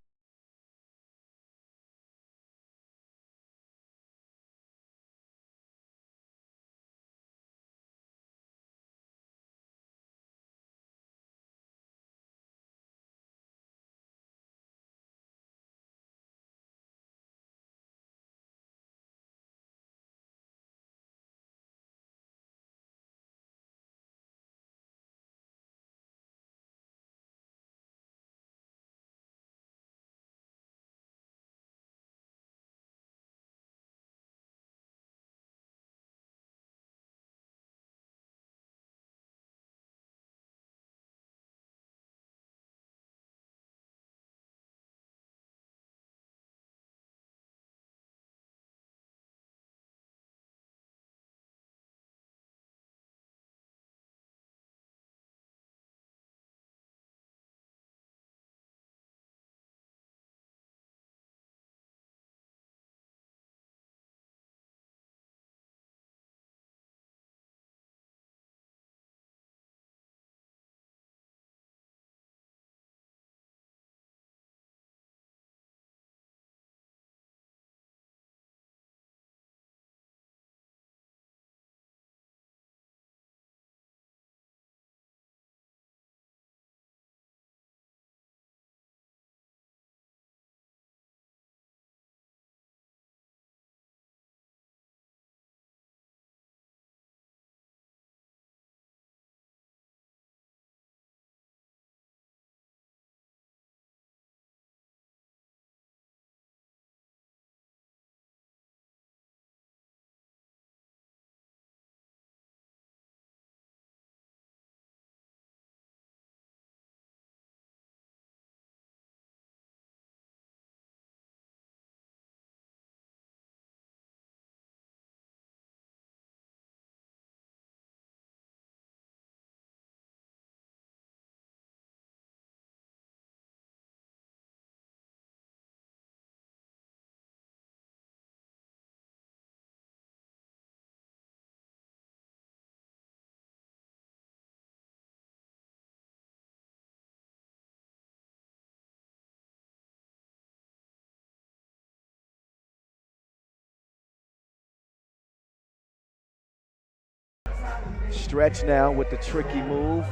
Stretch now with the tricky move.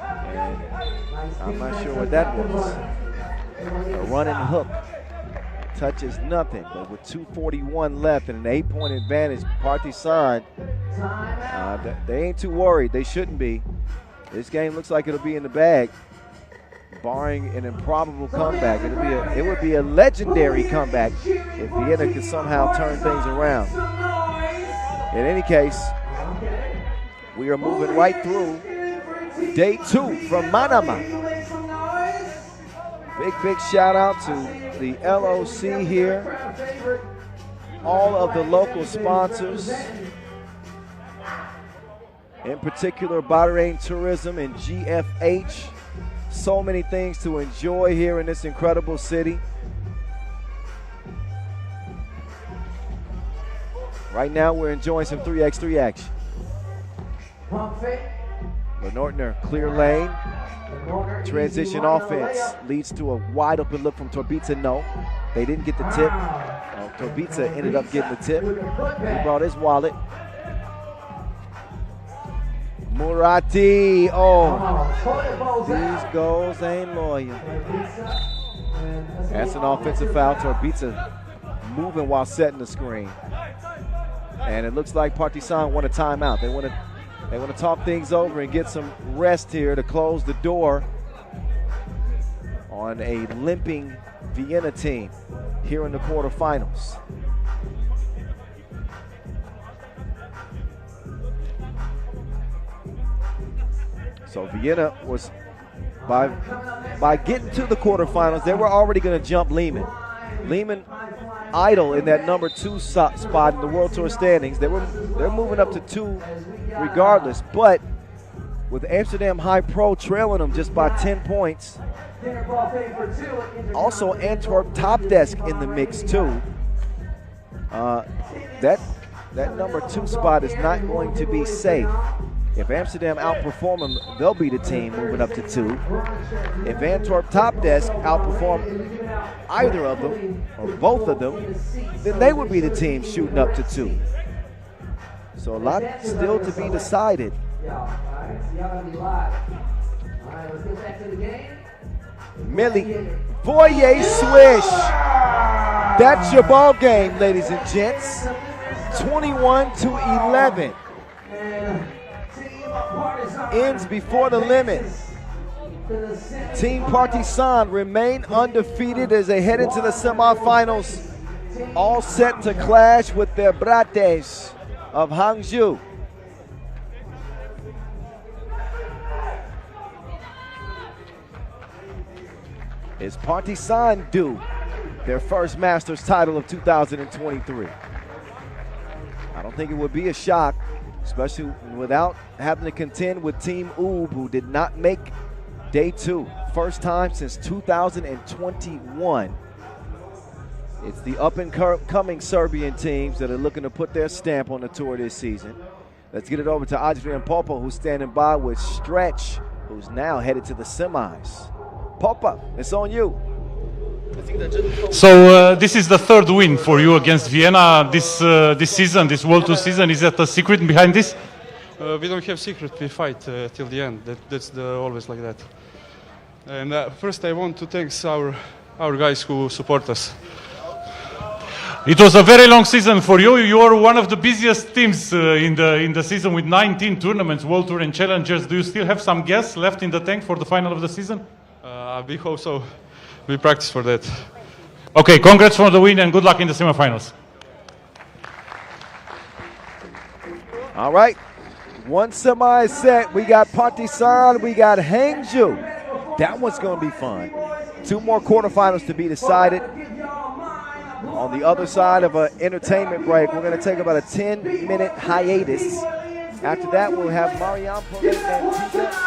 And I'm not sure what that was. A running hook. Touches nothing, but with 2:41 left and an 8-point advantage, Partizan, they ain't too worried. They shouldn't be. This game looks like it'll be in the bag, barring an improbable comeback. It would be a legendary comeback if Vienna could somehow turn things around. In any case, we are moving right through day 2 from Manama. Big shout out to the LOC here, all of the local sponsors, in particular Bahrain Tourism and GFH. So many things to enjoy here in this incredible city. Right now, we're enjoying some 3x3 action. Pump fake. Lenortner, clear lane. Lenortner, Transition easy one on the offense layup. leads to a wide open look from Torbica. No, they didn't get the tip. Torbica ended up getting the tip. He brought his wallet. Murati, these goals ain't loyal. That's an offensive foul. Torbica moving while setting the screen. And it looks like Partizan want a timeout. They want to talk things over and get some rest here to close the door on a limping Vienna team here in the quarterfinals. So Vienna was, by getting to the quarterfinals, they were already going to jump Lehman. Lehman idle in that number 2 spot in the World Tour standings. They're moving up to 2 regardless, but with Amsterdam HiPRO trailing them just by 10 points. Also Antwerp TOPdesk in the mix too. That number 2 spot is not going to be safe. If Amsterdam outperform them, they'll be the team moving up to 2. If Antwerp TOPdesk outperform either of them or both of them, then they would be the team shooting up to 2. So a lot still to be decided. Millie, Foyer swish. That's your ball game, ladies and gents. 21-11. Ends before the limit. Team Partizan remain undefeated as they head into the semifinals, all set to clash with their brates of Hangzhou. Is Partizan due their first Masters title of 2023? I don't think it would be a shock, especially without having to contend with Team Oob, who did not make day 2. First time since 2021. It's the up-and-coming Serbian teams that are looking to put their stamp on the tour this season. Let's get it over to Marijampole, who's standing by with Stretch, who's now headed to the semis. Popa, it's on you. So this is the 3rd win for you against Vienna this season, this World Tour season. Is that a secret behind this? We don't have secret. We fight till the end. That's always like that. And first, I want to thank our guys who support us. It was a very long season for you. You are one of the busiest teams in the season with 19 tournaments, World Tour and Challengers. Do you still have some gas left in the tank for the final of the season? We hope so. We practice for that. Okay, congrats for the win and good luck in the semifinals. All right, one semi is set. We got Partizan, we got Hangzhou. That one's going to be fun. 2 more quarterfinals to be decided. On the other side of an entertainment break, we're going to take about a 10-minute hiatus. After that, we'll have Marijampole and Mantinga.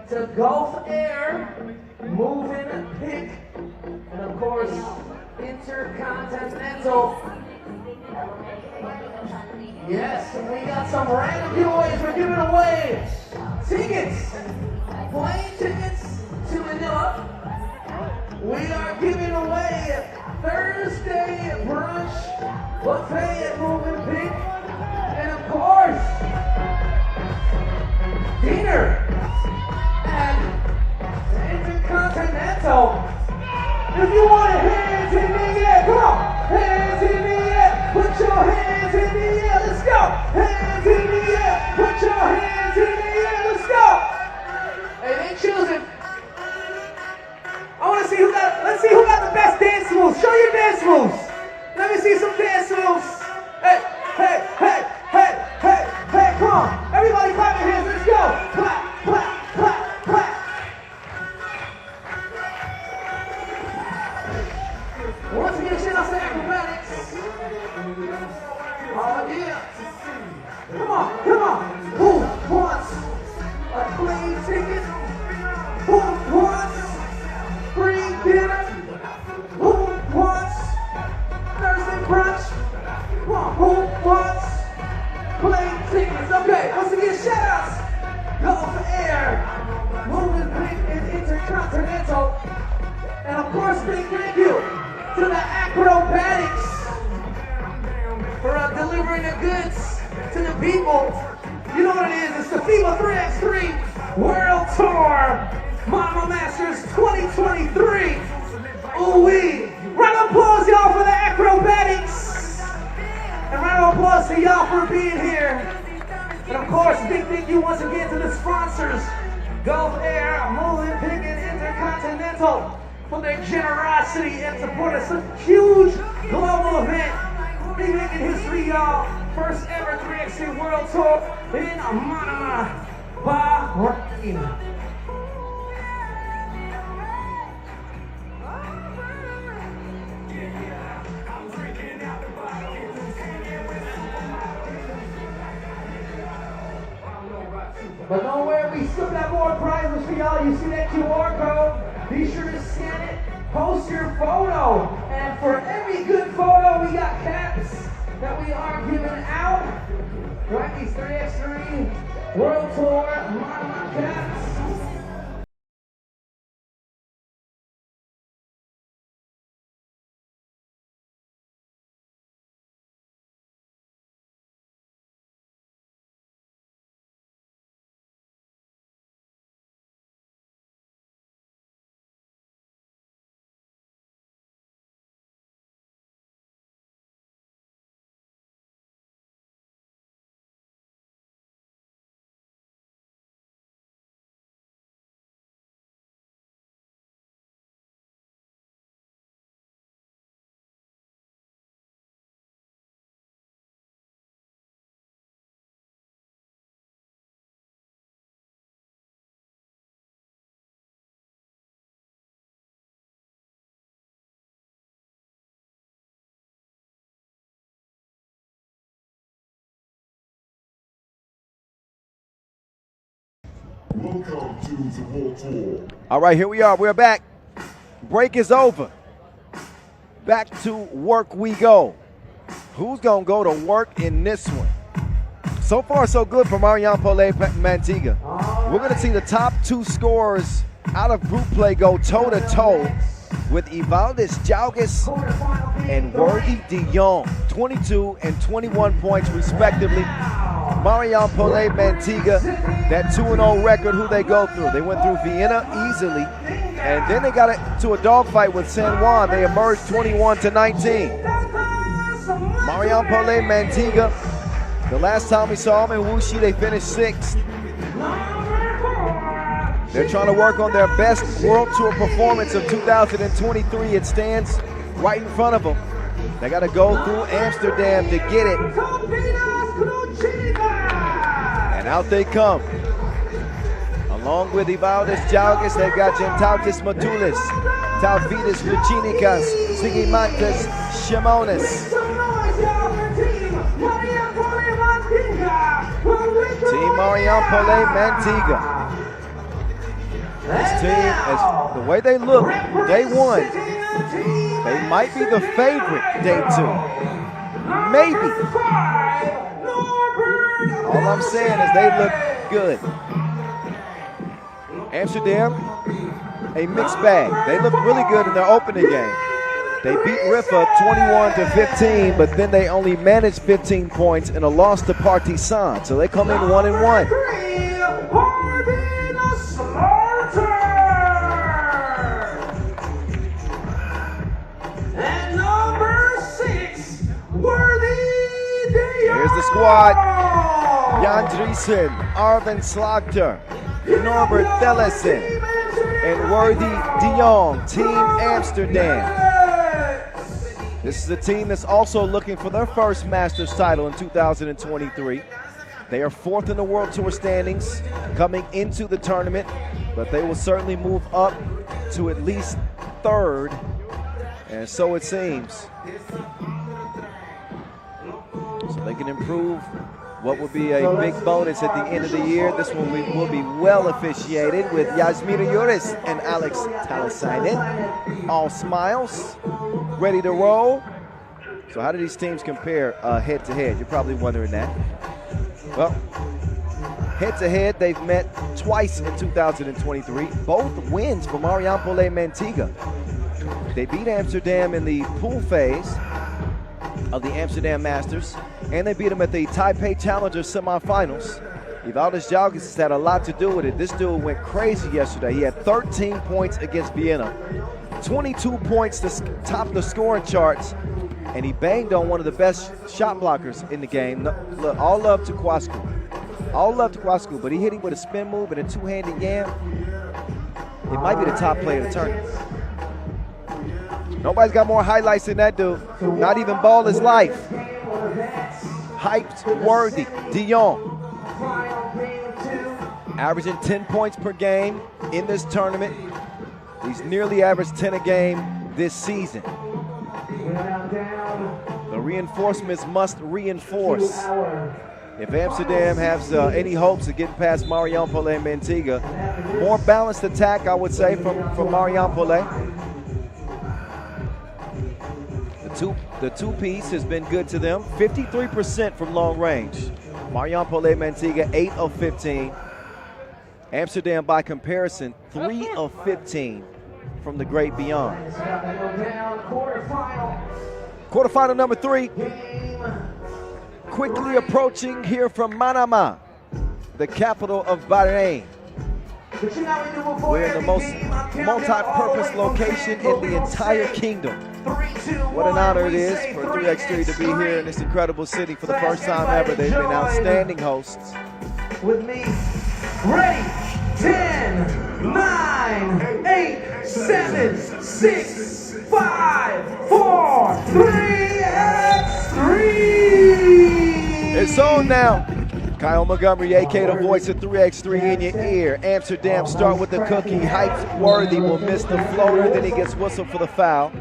to Gulf Air, moving pick, and of course, Intercontinental. Yes, and we got some random giveaways. We're giving away tickets, plane tickets to Manila. We are giving away Thursday brunch buffet at Moving Pink, and of course, dinner at Intercontinental. If you want it, hands in the air, come on, hands in the air, put your hands in the air, let's go, hands in the air, put your hands in the air, let's go. Hey, they choosing. I want to see let's see who got the best dance moves. Show your dance moves. Let me see some dance moves. Hey, hey, hey, hey, hey, hey, come on. Everybody clap your hands, let's go. Clap, clap, clap, clap. Once again, shout out to acrobatics. Oh yeah. Come on, come on. Who wants a plane ticket? Who wants free dinner? Who wants Thursday brunch? Come on, who wants plane tickets? Okay, once again, shout outs. Gulf Air, Moving Pink and Intercontinental. And of course, big thank you to the acrobatics for delivering the goods to the people. You know what it is, it's the FIBA 3x3 World Tour Manama Masters 2023. Ooh-wee. Round of applause, y'all, for the acrobatics. And round of applause to y'all for being here. And of course, big thank you once again to the sponsors, Gulf Air, Moving Pink and Intercontinental, for their generosity and support of such a huge global event. Big making history, y'all. First ever 3x3 World Tour in Manama, Bahrain. But don't worry, we still got more prizes for y'all. You see that QR code? Be sure to scan it, post your photo. And for every good photo, we got caps that we are giving out. Right, these 3x3 World Tour Manama caps. Welcome to the World Tour. All right, here we are. We're back. Break is over. Back to work we go. Who's going to go to work in this one? So far, so good for Marijampole Mantinga. We're going to see the top two scorers out of group play go toe-to-toe with Ivaldis Jaugas and Worthy de Jong, 22 and 21 points respectively. Marijampole Mantinga, that 2-0 record, who they go through. They went through Vienna easily, and then they got into a dogfight with San Juan. They emerged 21-19. Marijampole Mantinga, the last time we saw them in Wuxi, they finished 6th. They're trying to work on their best World Tour performance of 2023. It stands right in front of them. They got to go through Amsterdam to get it. And out they come. Along with Ivaldis Jaugas, they've got Gentautis Matulis, Talvidis Lucinikas, Sigimantas Shimonis. Team Marijampole Mantinga. team, as the way they look, day one, they might be the favorite day two. Maybe. All I'm saying is they look good. Amsterdam, a mixed bag. They looked really good in their opening game. They beat Riffa 21-15, but then they only managed 15 points in a loss to Partizan. So they come in 1-1. And number 6, Here's the squad. Jan Driessen, Arven Slagter, Norbert Dellesen, and Worthy de Jong, Team Amsterdam. This is a team that's also looking for their first Masters title in 2023. They are 4th in the World Tour standings coming into the tournament, but they will certainly move up to at least 3rd, and so it seems. So they can improve what will be a big bonus at the end of the year. This one will be well officiated with Yasmina Yuris and Alex Talasainen. All smiles, ready to roll. So how do these teams compare head to head? You're probably wondering that. Well, head to head, they've met twice in 2023. Both wins for Marijampole Mantinga. They beat Amsterdam in the pool phase of the Amsterdam Masters, and they beat them at the Taipei Challenger semifinals. Evaldas Jalgis has had a lot to do with it. This dude went crazy yesterday. He had 13 points against Vienna, 22 points to top the scoring charts, and he banged on one of the best shot blockers in the game. Look, all love to Kwasku. All love to Kwasku, but he hit him with a spin move and a two-handed yam. It might be the top player of the tournament. Nobody's got more highlights than that dude. Not even Ball is Life. Hyped, Worthy, de Jong. Averaging 10 points per game in this tournament. He's nearly averaged 10 a game this season. The reinforcements must reinforce. If Amsterdam has any hopes of getting past Marijampole and Mantinga, more balanced attack, I would say, from Marijampole. The two-piece has been good to them. 53% from long range. Marijampole Mantinga, 8 of 15. Amsterdam, by comparison, 3 of 15 from the great beyond. Quarterfinal number 3. Quickly approaching here from Manama, the capital of Bahrain. We're in the most multi-purpose location in the entire kingdom. What an honor it is for 3x3 to be here in this incredible city for the first time ever. They've been outstanding hosts. With me, ready, 10, 9, 8, 7, 6, 5, 4, 3x3. It's on now. Kyle Montgomery, a.k.a. the voice of 3x3 in your ear. Amsterdam start with the cookie. Hyped, Worthy will miss the floater, then he gets whistled for the foul.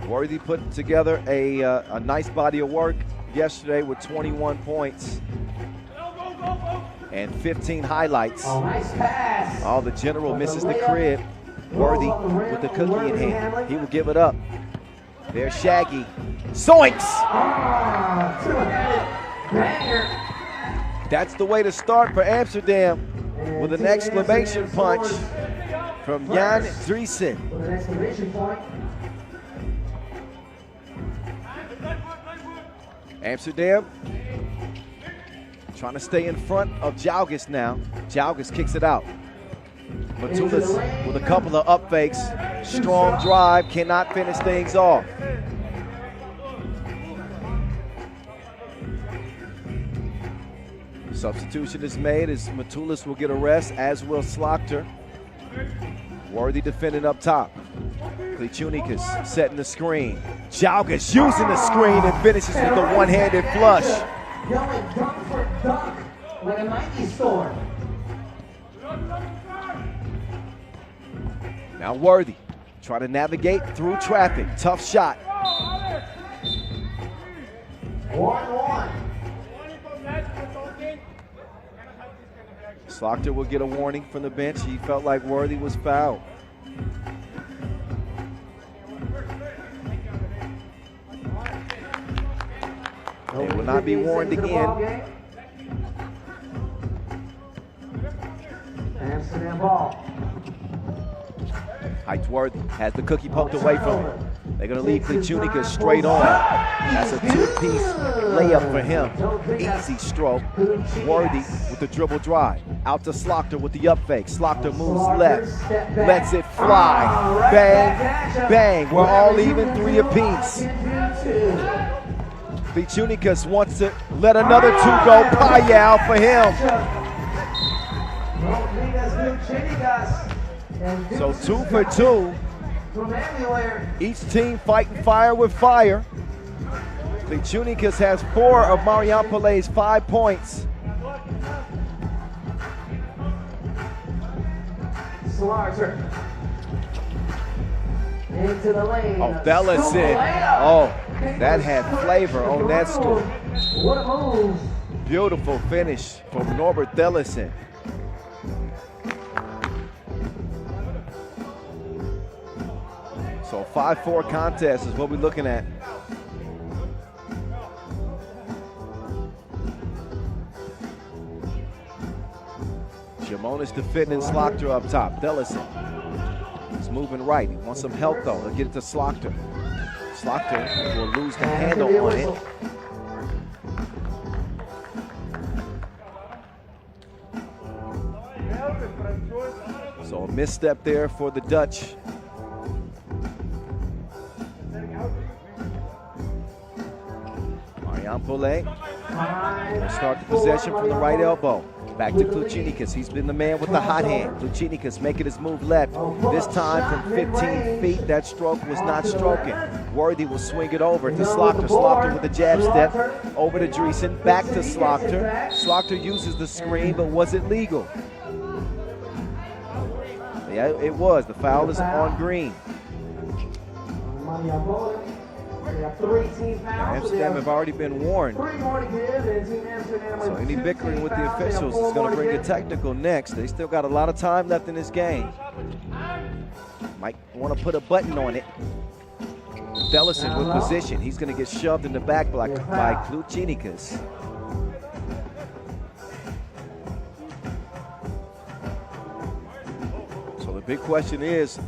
Worthy put together a nice body of work yesterday with 21 points and 15 highlights. Oh, nice pass. Oh, the general misses the crib. Worthy with the cookie in hand. He will give it up. There's Shaggy. Zoinks! That's the way to start for Amsterdam with an exclamation punch from Jan Driessen. Amsterdam trying to stay in front of Jalgis now. Jalgis kicks it out. Matulis with a couple of up fakes. Strong drive, cannot finish things off. Substitution is made as Matulis will get a rest, as will Slagter. Worthy defending up top. Klichunikas setting the screen. Jalgis using the screen and finishes with a one-handed flush. Going dunk for dunk when it might be scored. Now Worthy trying to navigate through traffic. Tough shot. 1-1. Slaughter will get a warning from the bench. He felt like Worthy was fouled. They will not be warned again. Amsterdam ball. Heights Worthy has the cookie poked away from him. They're going to leave Klichunika straight on. That's a two-piece layup for him. Easy stroke. Worthy with the dribble drive. Out to Slaughter with the up fake. Slaughter moves left. Lets it fly. Bang, bang. We're all even 3 apiece. Klichunika wants to let another 2 go. Payal for him. So 2 for 2. Each team fighting fire with fire. Klichunika has 4 of Mariampole's 5 points. Slaughter. Into the lane. Oh, Bellison. Oh, that had flavor on that scoop. What a move. Beautiful finish from Norbert Bellison. So 5-4 contest is what we're looking at. Shimonis defending Slaughter up top. Bellison. He's moving right. He wants some help though. He'll get it to Slaughter. Slaughter will lose the handle on it. So a misstep there for the Dutch. Marijampole will start the possession from the right elbow. Back to Klichunika. He's been the man with the hot hand. Klichunika making his move left. This time from 15 feet. That stroke was not stroking. Worthy will swing it over to Slaughter. Slaughter with a jab step. Over to Dreesen. Back to Slaughter. Slaughter uses the screen, but was it legal? Yeah, it was. The foul is on Green. Amsterdam have already been warned. So any bickering with the officials is going to bring a technical next. They still got a lot of time left in this game. Might want to put a button on it. Bellison with position. He's going to get shoved in the back by Klichunika. So the big question is,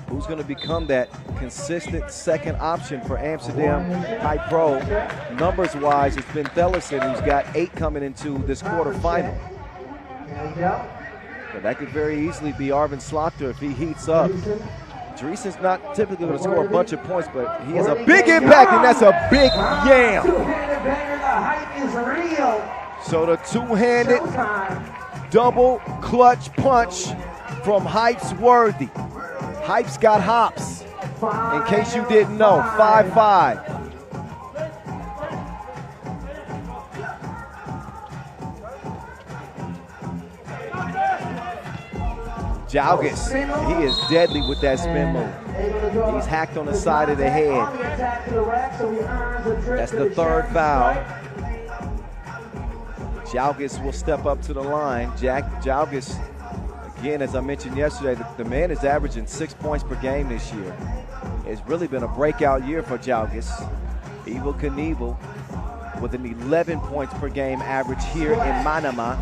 who's going to become that consistent second option for Amsterdam HiPRO? Numbers-wise, it's been Bellison, who's got 8 coming into this quarterfinal. But that could very easily be Arvin Slaughter if he heats up. Dreesen's not typically going to score a bunch of points, but he has a big impact, and that's a big yam. So the two-handed double clutch punch from Hype's Worthy. Hype's got hops, in case you didn't know, 5-5. Jalgis, he is deadly with that spin move. He's hacked on the side of the head. That's the 3rd foul. Jalgis will step up to the line. Jalgis, again, as I mentioned yesterday, the man is averaging 6 points per game this year. It's really been a breakout year for Jalgis. Evel Knievel with an 11 points per game average here in Manama.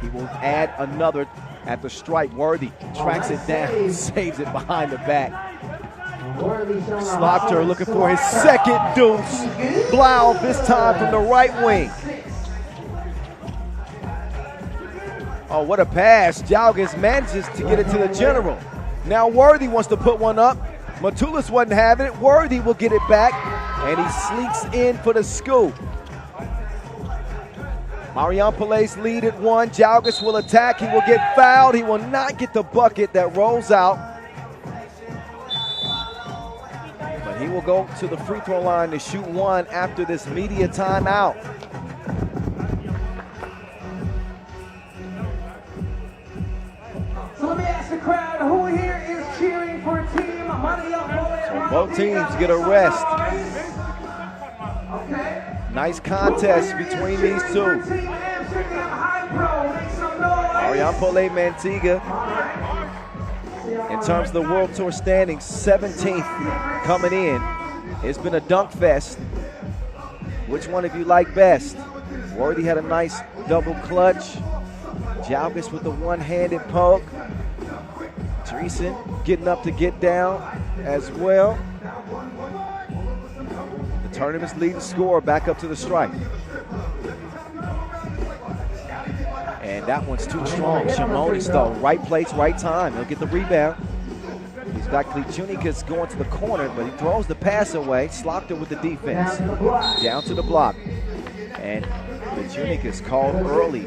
He will add another at the stripe. Worthy tracks it down, saves it behind the back. Slaughter looking for his second deuce. Blau this time from the right wing. Oh, what a pass. Jalgis manages to get it to the general. Now Worthy wants to put one up. Matulis wasn't having it. Worthy will get it back, and he sneaks in for the scoop. Mariampole's lead at 1. Jalgis will attack. He will get fouled. He will not get the bucket that rolls out. But he will go to the free throw line to shoot 1 after this media timeout. So let me ask the crowd, who here is cheering for Team Marijampole? So both teams get a rest. Nice contest between these two. Marijampole Mantinga, in terms of the World Tour standings, 17th coming in. It's been a dunk fest. Which one of you like best? Worthy had a nice double clutch. Jalgis with the one-handed poke. Dreesen getting up to get down as well. The tournament's leading scorer back up to the strike. And that one's too strong. Shimonis though, right place, right time. He'll get the rebound. He's got Klichunikas going to the corner, but he throws the pass away. Slaughter with the defense. Down to the block. And Klichunikas called early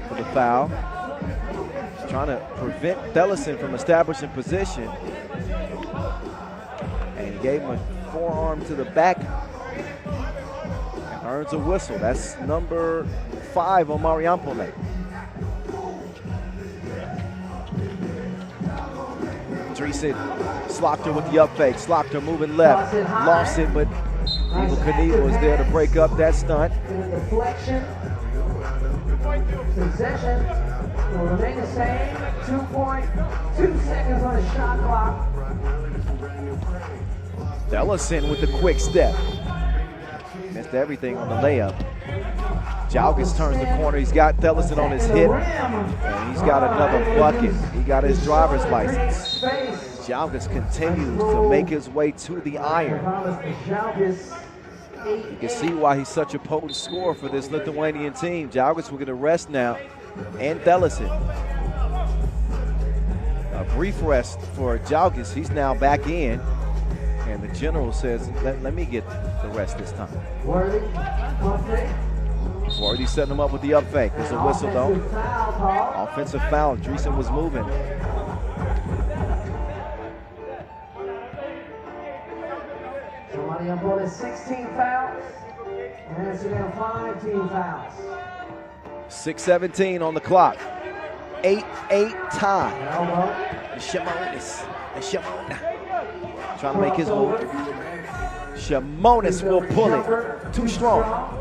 for the foul. He's trying to prevent Thellison from establishing position. And he gave him a forearm to the back. And earns a whistle. That's number 5 on Marijampole. Dreesen, Slaughter with the up fake. Slaughter moving left. Lost it, but Evel Knievel is there to break up that stunt. Deflection. Possession will remain the same. 2.2 seconds on the shot clock. Thellison with the quick step. Missed everything on the layup. Jalgis turns the corner. He's got Thellison on his hip, and he's got another bucket. He got his driver's license. Jalgis continues to make his way to the iron. You can see why he's such a potent scorer for this Lithuanian team. Jalgis will get a rest now, and Thellison. A brief rest for Jalgis. He's now back in, and the general says, let me get the rest this time. Worthy setting him up with the up fake. There's a whistle though. Offensive foul. Dreesen was moving. Marijampole 16 fouls. And Amsterdam 5 team fouls. 6:17 on the clock. 8-8 tie. Shimonis. Trying to make his move. Shimonis will pull it. Too strong.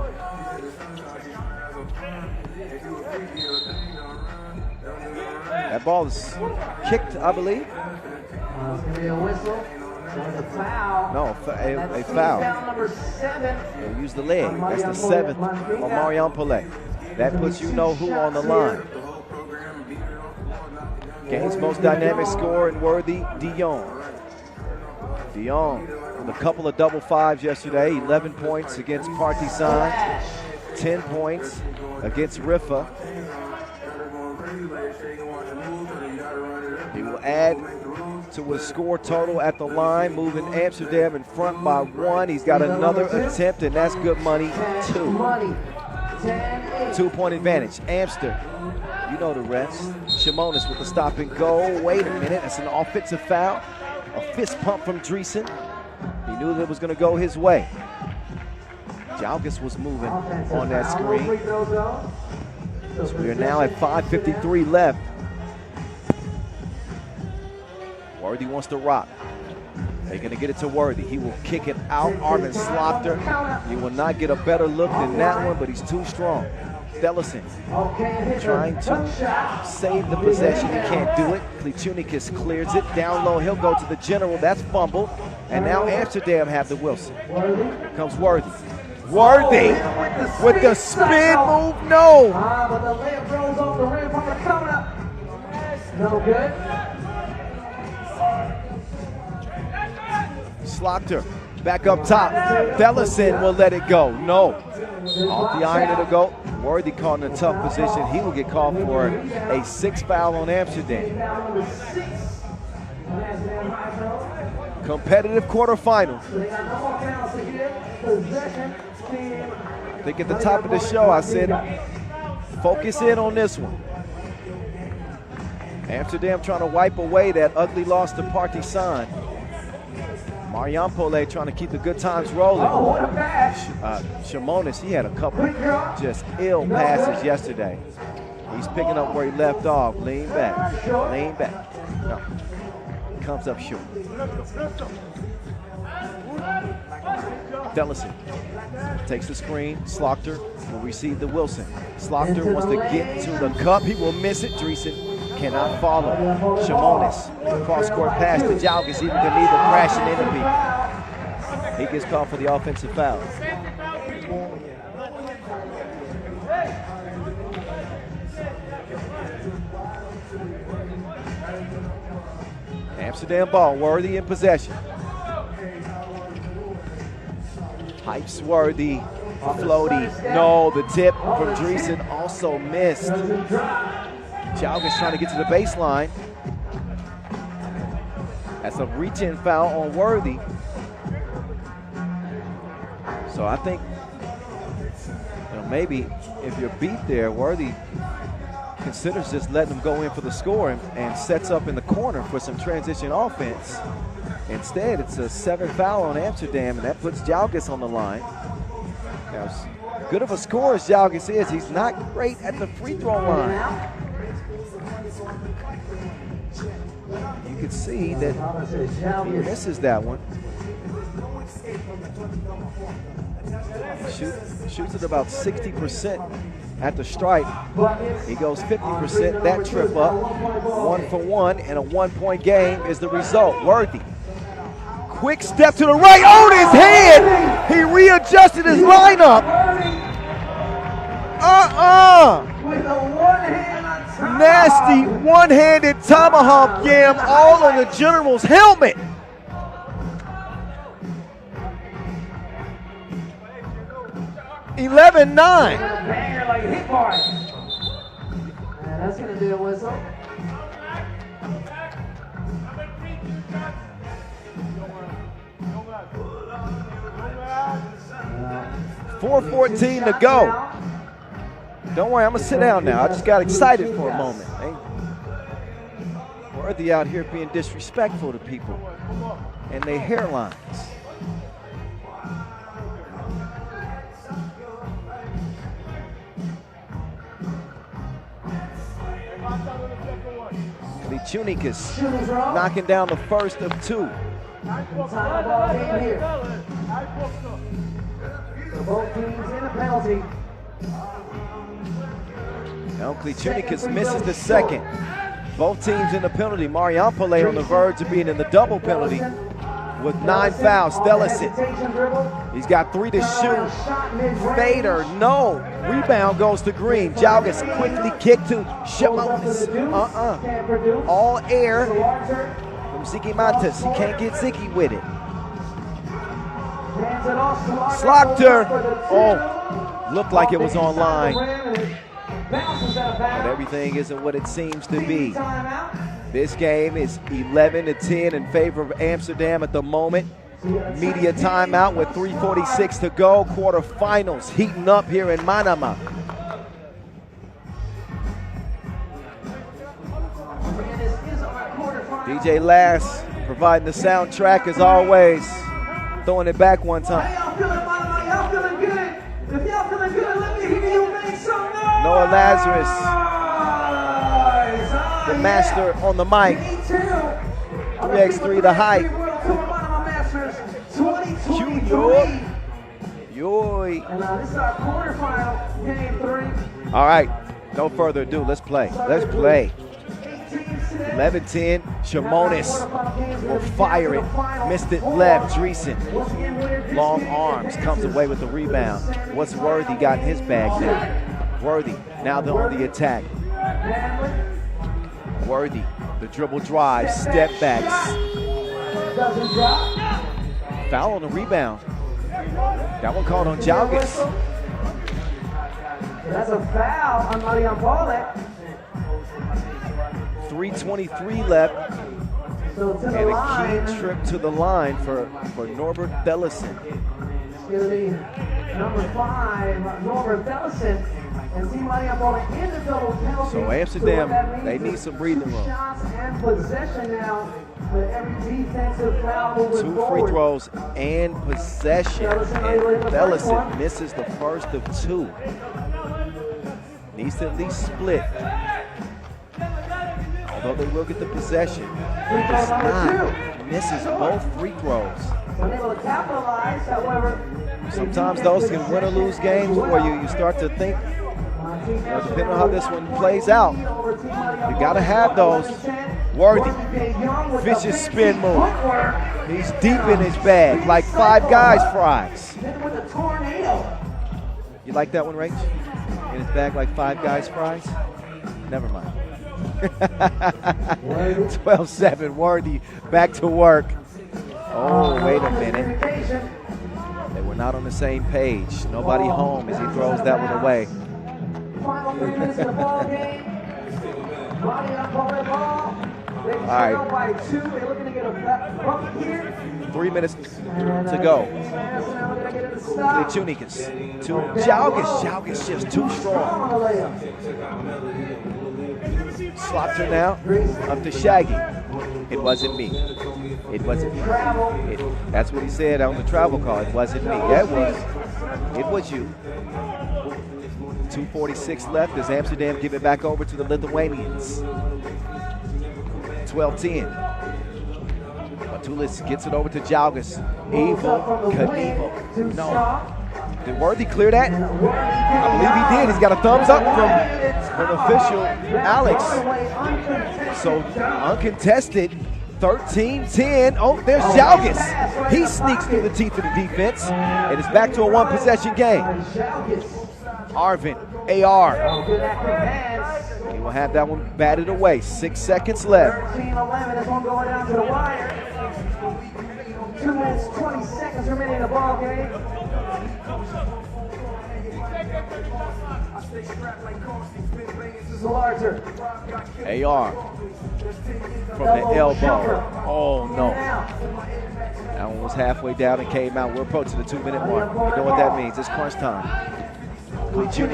That ball is kicked, I believe. It's going to be a whistle. There's a foul. No, a foul. Foul number 7. They'll use the leg. That's the 7th on Marijampole. That puts you know who on the line. Game's most dynamic scorer and Worthy, Dion. Dion with a couple of double fives yesterday. 11 points against Partizan. 10 points against Rifa. He will add to his score total at the line, moving Amsterdam in front by 1. He's got another attempt, and that's good money, 2. 2-point advantage. Amster, you know the rest. Shimonis with the stop and go. Wait a minute, that's an offensive foul. A fist pump from Dreesen. He knew that it was going to go his way. Jalgis was moving on that screen. So we are now at 5:53 left. Worthy wants to rock. They're going to get it to Worthy. He will kick it out. Armin Slaughter. He will not get a better look than that one, but he's too strong. Thellison trying to save the possession. He can't do it. Klichunikas clears it. Down low, he'll go to the general. That's fumbled. And now Amsterdam have the Wilson. Here comes Worthy. Worthy with the spin move. No. But the layup rolls off the rim from the corner. No good. Slaughter back up top. Thellison will let it go. No. Off the iron it'll go. Worthy caught in a tough position. He will get called for a 6th foul on Amsterdam. Competitive quarterfinal. I think at the top of the show I said, focus in on this one. Amsterdam trying to wipe away that ugly loss to Partizan. Marijampole trying to keep the good times rolling. Shimonis, he had a couple just ill passes yesterday. He's picking up where he left off. Lean back, lean back. No, comes up short. Thellison Takes the screen. Slaughter will receive the Wilson. Slaughter wants to get to the cup. He will miss it. Dreesen cannot follow. Shimonis, cross-court pass to Jalgis, even Gamiba crashing into people. He gets called for the offensive foul. Amsterdam ball, Worthy in possession. Hypes Worthy, floaty. No, the tip from Dreesen also missed. Jalgis trying to get to the baseline. That's a reach-in foul on Worthy. So I think, maybe if you're beat there, Worthy considers just letting them go in for the score and sets up in the corner for some transition offense. Instead, it's a 7th foul on Amsterdam, and that puts Jalgis on the line. Now, as good of a scorer as Jalgis is, he's not great at the free throw line. You can see that he misses that one. Shoots at about 60% at the stripe. He goes 50%. That trip up, 1 for 1, and a 1-point game is the result. Worthy. Quick step to the right, on his head. He readjusted his lineup. Nasty one-handed tomahawk yam all on the General's helmet. (11-9). Banger like a hit bar. And that's going to be a whistle. .4:14 to go. Don't worry, I'm going to sit down now. I just got excited for a moment. Worthy out here being disrespectful to people and their hairlines. Klichunikas knocking down the first of 2. Both teams in a penalty. Now Klichunikas misses the second. Both teams in the penalty. Marijampole on the verge of being in the double penalty with 9 fouls. Stellison, he's got 3 to shoot. Fader, no. Rebound goes to Green. Jalgis quickly kicked to Shimonis. All air from Ziggy Montes. He can't get Ziggy with it. Slaughter. Oh, looked like it was online. But everything isn't what it seems to be. This game is 11-10 in favor of Amsterdam at the moment. Media timeout with 3:46 to go. Quarterfinals heating up here in Manama. DJ Lass providing the soundtrack as always. Throwing it back one time. Y'all feeling good? If y'all feeling good, let me hear you make some noise. Noah Lazarus, the master on the mic. 3x3 the hype. Yoy. And this is our quarterfinal, game 3. All right, no further ado. Let's play. Let's play. 11-10. Shimonis will fire it. Missed it left. Dreesen. Long arms. Comes away with the rebound. What's Worthy got in his bag now? Worthy now they're on the attack. Worthy. The dribble drive. Step backs. Foul on the rebound. That one called on Jalgis. That's a foul on Marijampole. 3:23 left. And a key trip to the line for Norbert Thellison. It's going to be number 5, Norbert Thellison. And see Marijampole in the double penalty. So Amsterdam, they need some breathing room. Shots and possession now. But every defensive foul moving 2 forward. free throws and possession. And Thellison misses the first of 2. Needs to at least split. Although they will get the possession. He does not. Misses both free throws. Unable to capitalize, however. Sometimes those can win or lose games for you. You start to think, depending on how this one plays out, you got to have those. Worthy, vicious spin move. He's deep in his bag, like Five Guys fries. You like that one, Rach? In his bag like Five Guys fries? Never mind. 12-7, Worthy back to work. Oh, wait a minute. They were not on the same page. Nobody home as he throws that one away. Final 3 minutes of the ball game. All right. 3 minutes to go. Futian to Jalgis. Jalgis just too strong. Slopter now up to Shaggy. It wasn't me. It wasn't me. That's what he said on the travel call. It wasn't me. Yeah, it was. It was you. 2:46 left as Amsterdam give it back over to the Lithuanians. 12-10. Matulis gets it over to Jalgis. Evil Knievel. No. Did Worthy clear that? I believe he did. He's got a thumbs up from official Alex. So uncontested. 13-10. Oh, there's Jalgis. He sneaks through the teeth of the defense. And it's back to a one-possession game. Arvin, AR. He will have that one batted away. 6 seconds left. 13-11, this one going down to the wire. 2 minutes, 20 seconds remaining in the ball game. Larger. AR from the elbow. Oh no. That one was halfway down and came out. We're approaching the 2-minute mark. You know what that means. It's crunch time. Futian,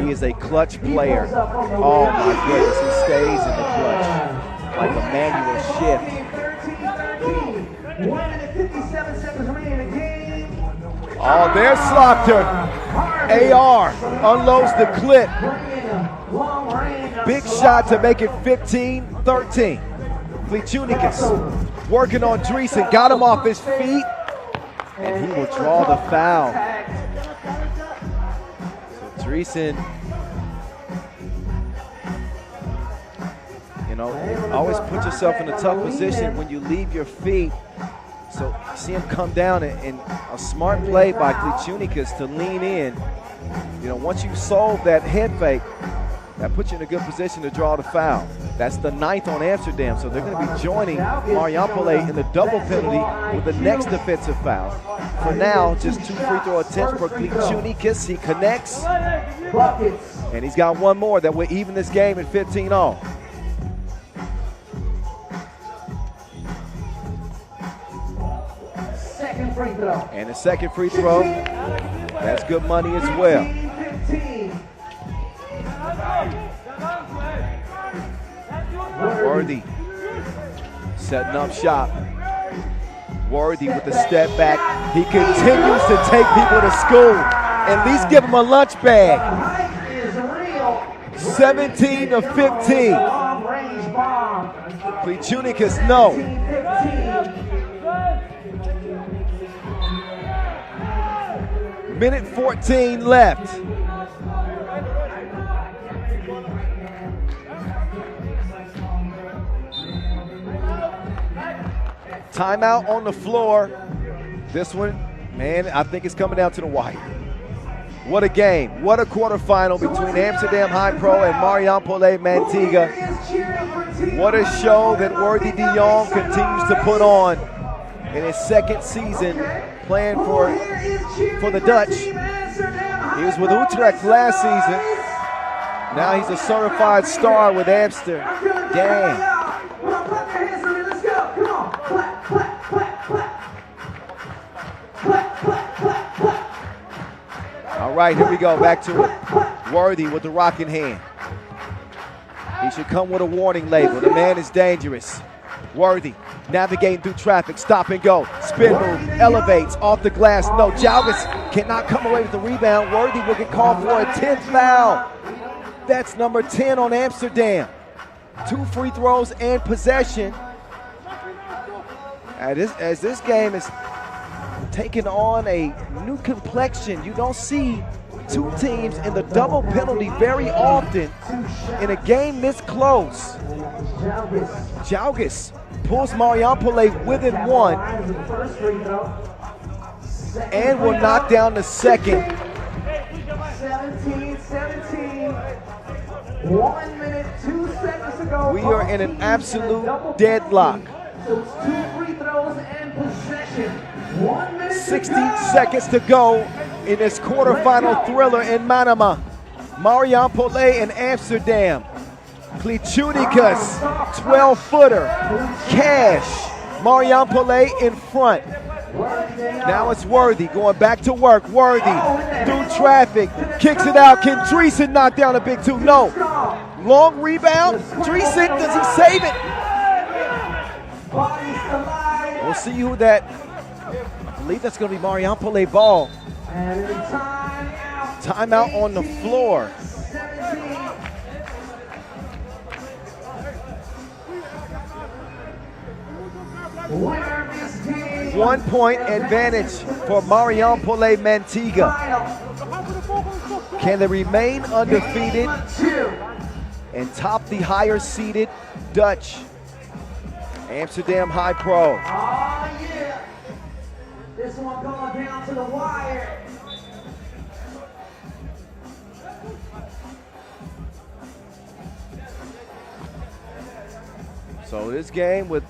he is a clutch player. Oh my goodness, he stays in the clutch like a manual shift. 1 minute 57 seconds remaining in the game. Oh, there's Slopter. AR unloads the clip. Big shot to make it 15-13. Futian working on Dreesen, got him off his feet, and he will draw the foul. Dreesen, you know, always put yourself in a tough position when you leave your feet. So see him come down and a smart play by Futian to lean in. You know, once you solve that head fake, that puts you in a good position to draw the foul. That's the 9th on Amsterdam, so they're going to be joining Marijampole in the double penalty with the next defensive foul. For now, just 2 free throw attempts for Futian. He connects, and he's got one more that will even this game at 15-all. Second free throw. And the second free throw, that's good money as well. 15. Worthy setting up shop. Worthy with the step back. He continues to take people to school. At least give him a lunch bag. 17-15. Futian no. Minute 14 left. Timeout on the floor. This one, man, I think it's coming down to the wire. What a game. What a quarterfinal between Amsterdam HiPRO and Marijampole Mantinga. What a show that Worthy de Jong continues to put on in his second season playing for the Dutch. He was with Utrecht last season. Now he's a certified star with Amsterdam. All right, here we go, back to it. Worthy with the rock in hand. He should come with a warning label. The man is dangerous. Worthy navigating through traffic, stop and go. Spin move, elevates, off the glass. No, Jalgis cannot come away with the rebound. Worthy will get called for a 10th foul. That's number 10 on Amsterdam. 2 free throws and possession. As this game is taking on a new complexion. You don't see two teams in the double penalty very often in a game this close. Jalgis pulls Marijampole within one and will knock down the second. 17-17. 1 minute, 2 seconds to go. We are in an absolute deadlock. So it's 2 free throws and possession. 1 minute 60 to go. seconds to go in this quarterfinal thriller in Manama. Marijampole and Amsterdam. Klichunikas, 12-footer. Cash. Marijampole in front. Now it's Worthy going back to work. Worthy through traffic, kicks it out. Can Dreesen knock down a big two? No. Long rebound. Dreesen, does he save it? We'll see who that. I believe that's going to be Marijampole ball. Timeout on the floor. 1 point advantage for Marijampole Mantinga. Can they remain undefeated and top the higher seeded Dutch Amsterdam HiPRO? Oh yeah. This one going down to the wire. So this game with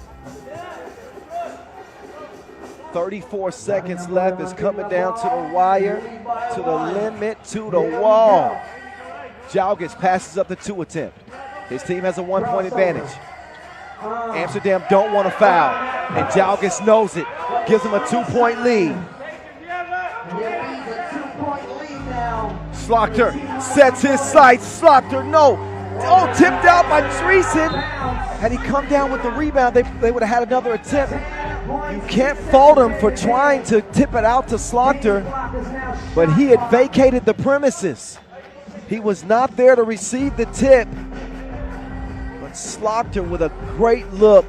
34 seconds left is coming down to the wire, to the limit, to the wall. Jalgis passes up the 2 attempt. His team has a 1 point advantage. Amsterdam don't want to foul, and Jalgis knows it. Gives him a 2 point lead. Slaughter sets his sights. Slaughter, no. Oh, tipped out by Dreesen. Had he come down with the rebound, they would have had another attempt. You can't fault him for trying to tip it out to Slaughter, but he had vacated the premises. He was not there to receive the tip. But Slaughter with a great look.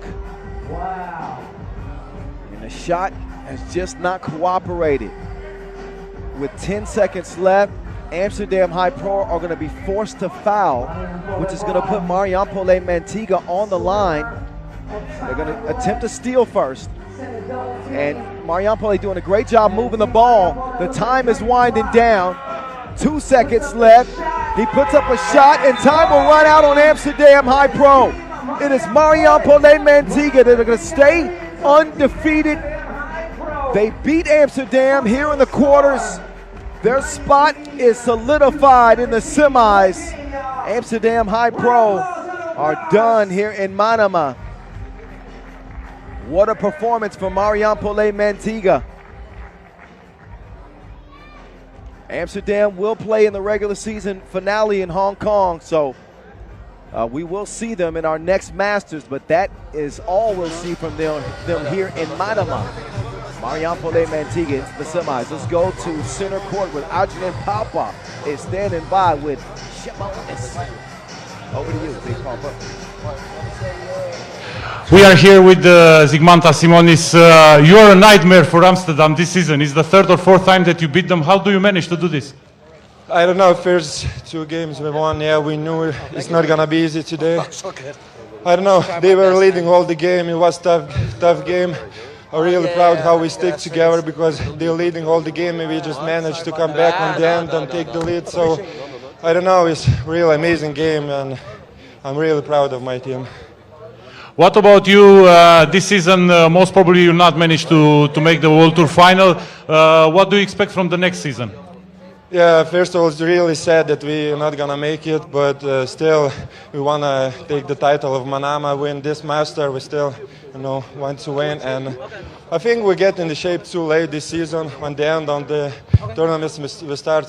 Wow. And the shot has just not cooperated. With 10 seconds left, Amsterdam HiPRO are going to be forced to foul, which is going to put Marijampole Mantinga on the line. They're going to attempt to steal first. And Marijampole doing a great job moving the ball. The time is winding down. 2 seconds left. He puts up a shot, and time will run out on Amsterdam HiPRO. It is Marijampole Mantinga that are going to stay undefeated. They beat Amsterdam here in the quarters. Their spot is solidified in the semis. Amsterdam HiPRO are done here in Manama. What a performance from Marijampole Mantinga. Amsterdam will play in the regular season finale in Hong Kong, so we will see them in our next Masters, but that is all we'll see from them here in Manama. Marijampole Mantinga into the semis. Let's go to center court with Adrian Papa is standing by with Shimonis. Over to you, Big Papa. We are here with Zigmanta Simonis. You're a nightmare for Amsterdam this season. It's the 3rd or 4th time that you beat them. How do you manage to do this? I don't know, first 2 games we won, yeah, we knew it's not gonna be easy today. I don't know, they were leading all the game, it was tough game. I'm really proud how we stick together because they're leading all the game and we just managed to come back on the end and take the lead. So, I don't know, it's a really amazing game and I'm really proud of my team. What about you this season? Most probably you'll not manage to make the World Tour final. What do you expect from the next season? Yeah, first of all, it's really sad that we're not gonna make it, but still, we wanna take the title of Manama, win this Master. We still, want to win, and I think we get in the shape too late this season. On the end of the tournaments, we start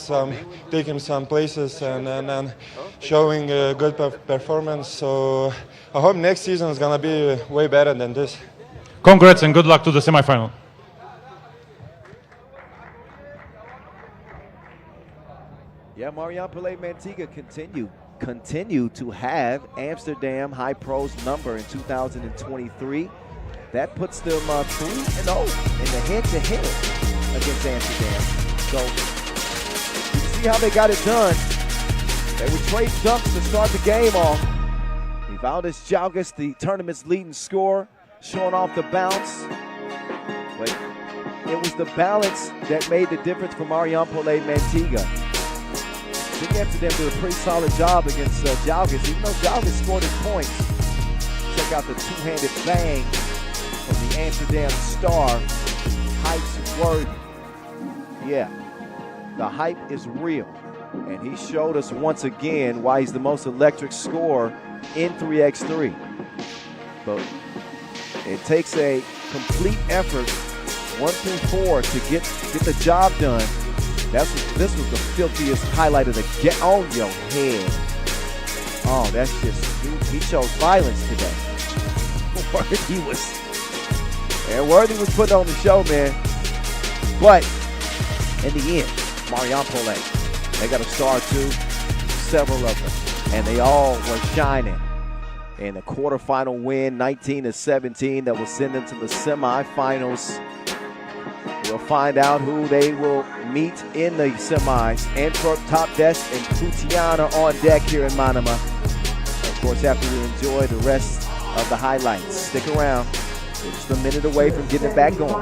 taking some places and showing a good performance. So I hope next season is gonna be way better than this. Congrats and good luck to the semifinal. Yeah, Marijampole Mantinga continue to have Amsterdam HiPRO's number in 2023. That puts them 3-0 in the head-to-head. against Amsterdam. So you can see how they got it done. They would trade dunks to start the game off. Valdez Jalgas, the tournament's leading scorer, showing off the bounce. But it was the balance that made the difference for Marijampole Mantinga. I think Amsterdam did a pretty solid job against Jalgas, even though Jalgas scored his points. Check out the two-handed bang from the Amsterdam star. Hype's worthy. Yeah, the hype is real. And he showed us once again why he's the most electric scorer in 3x3. But it takes a complete effort, 1 through 4, to get the job done. This was the filthiest highlight of the get on your head. Oh, that's just, he shows violence today. Worthy was putting on the show, man. But in the end, Marijampole, they got a star too, several of them, and they all were shining. In the quarterfinal win, 19-17, that will send them to the semifinals. We'll find out who they will meet in the semis. Antwerp, TOPdesk, and Futian are on deck here in Manama. Of course, after we enjoy the rest of the highlights. Stick around. We're just a minute away from getting it back going.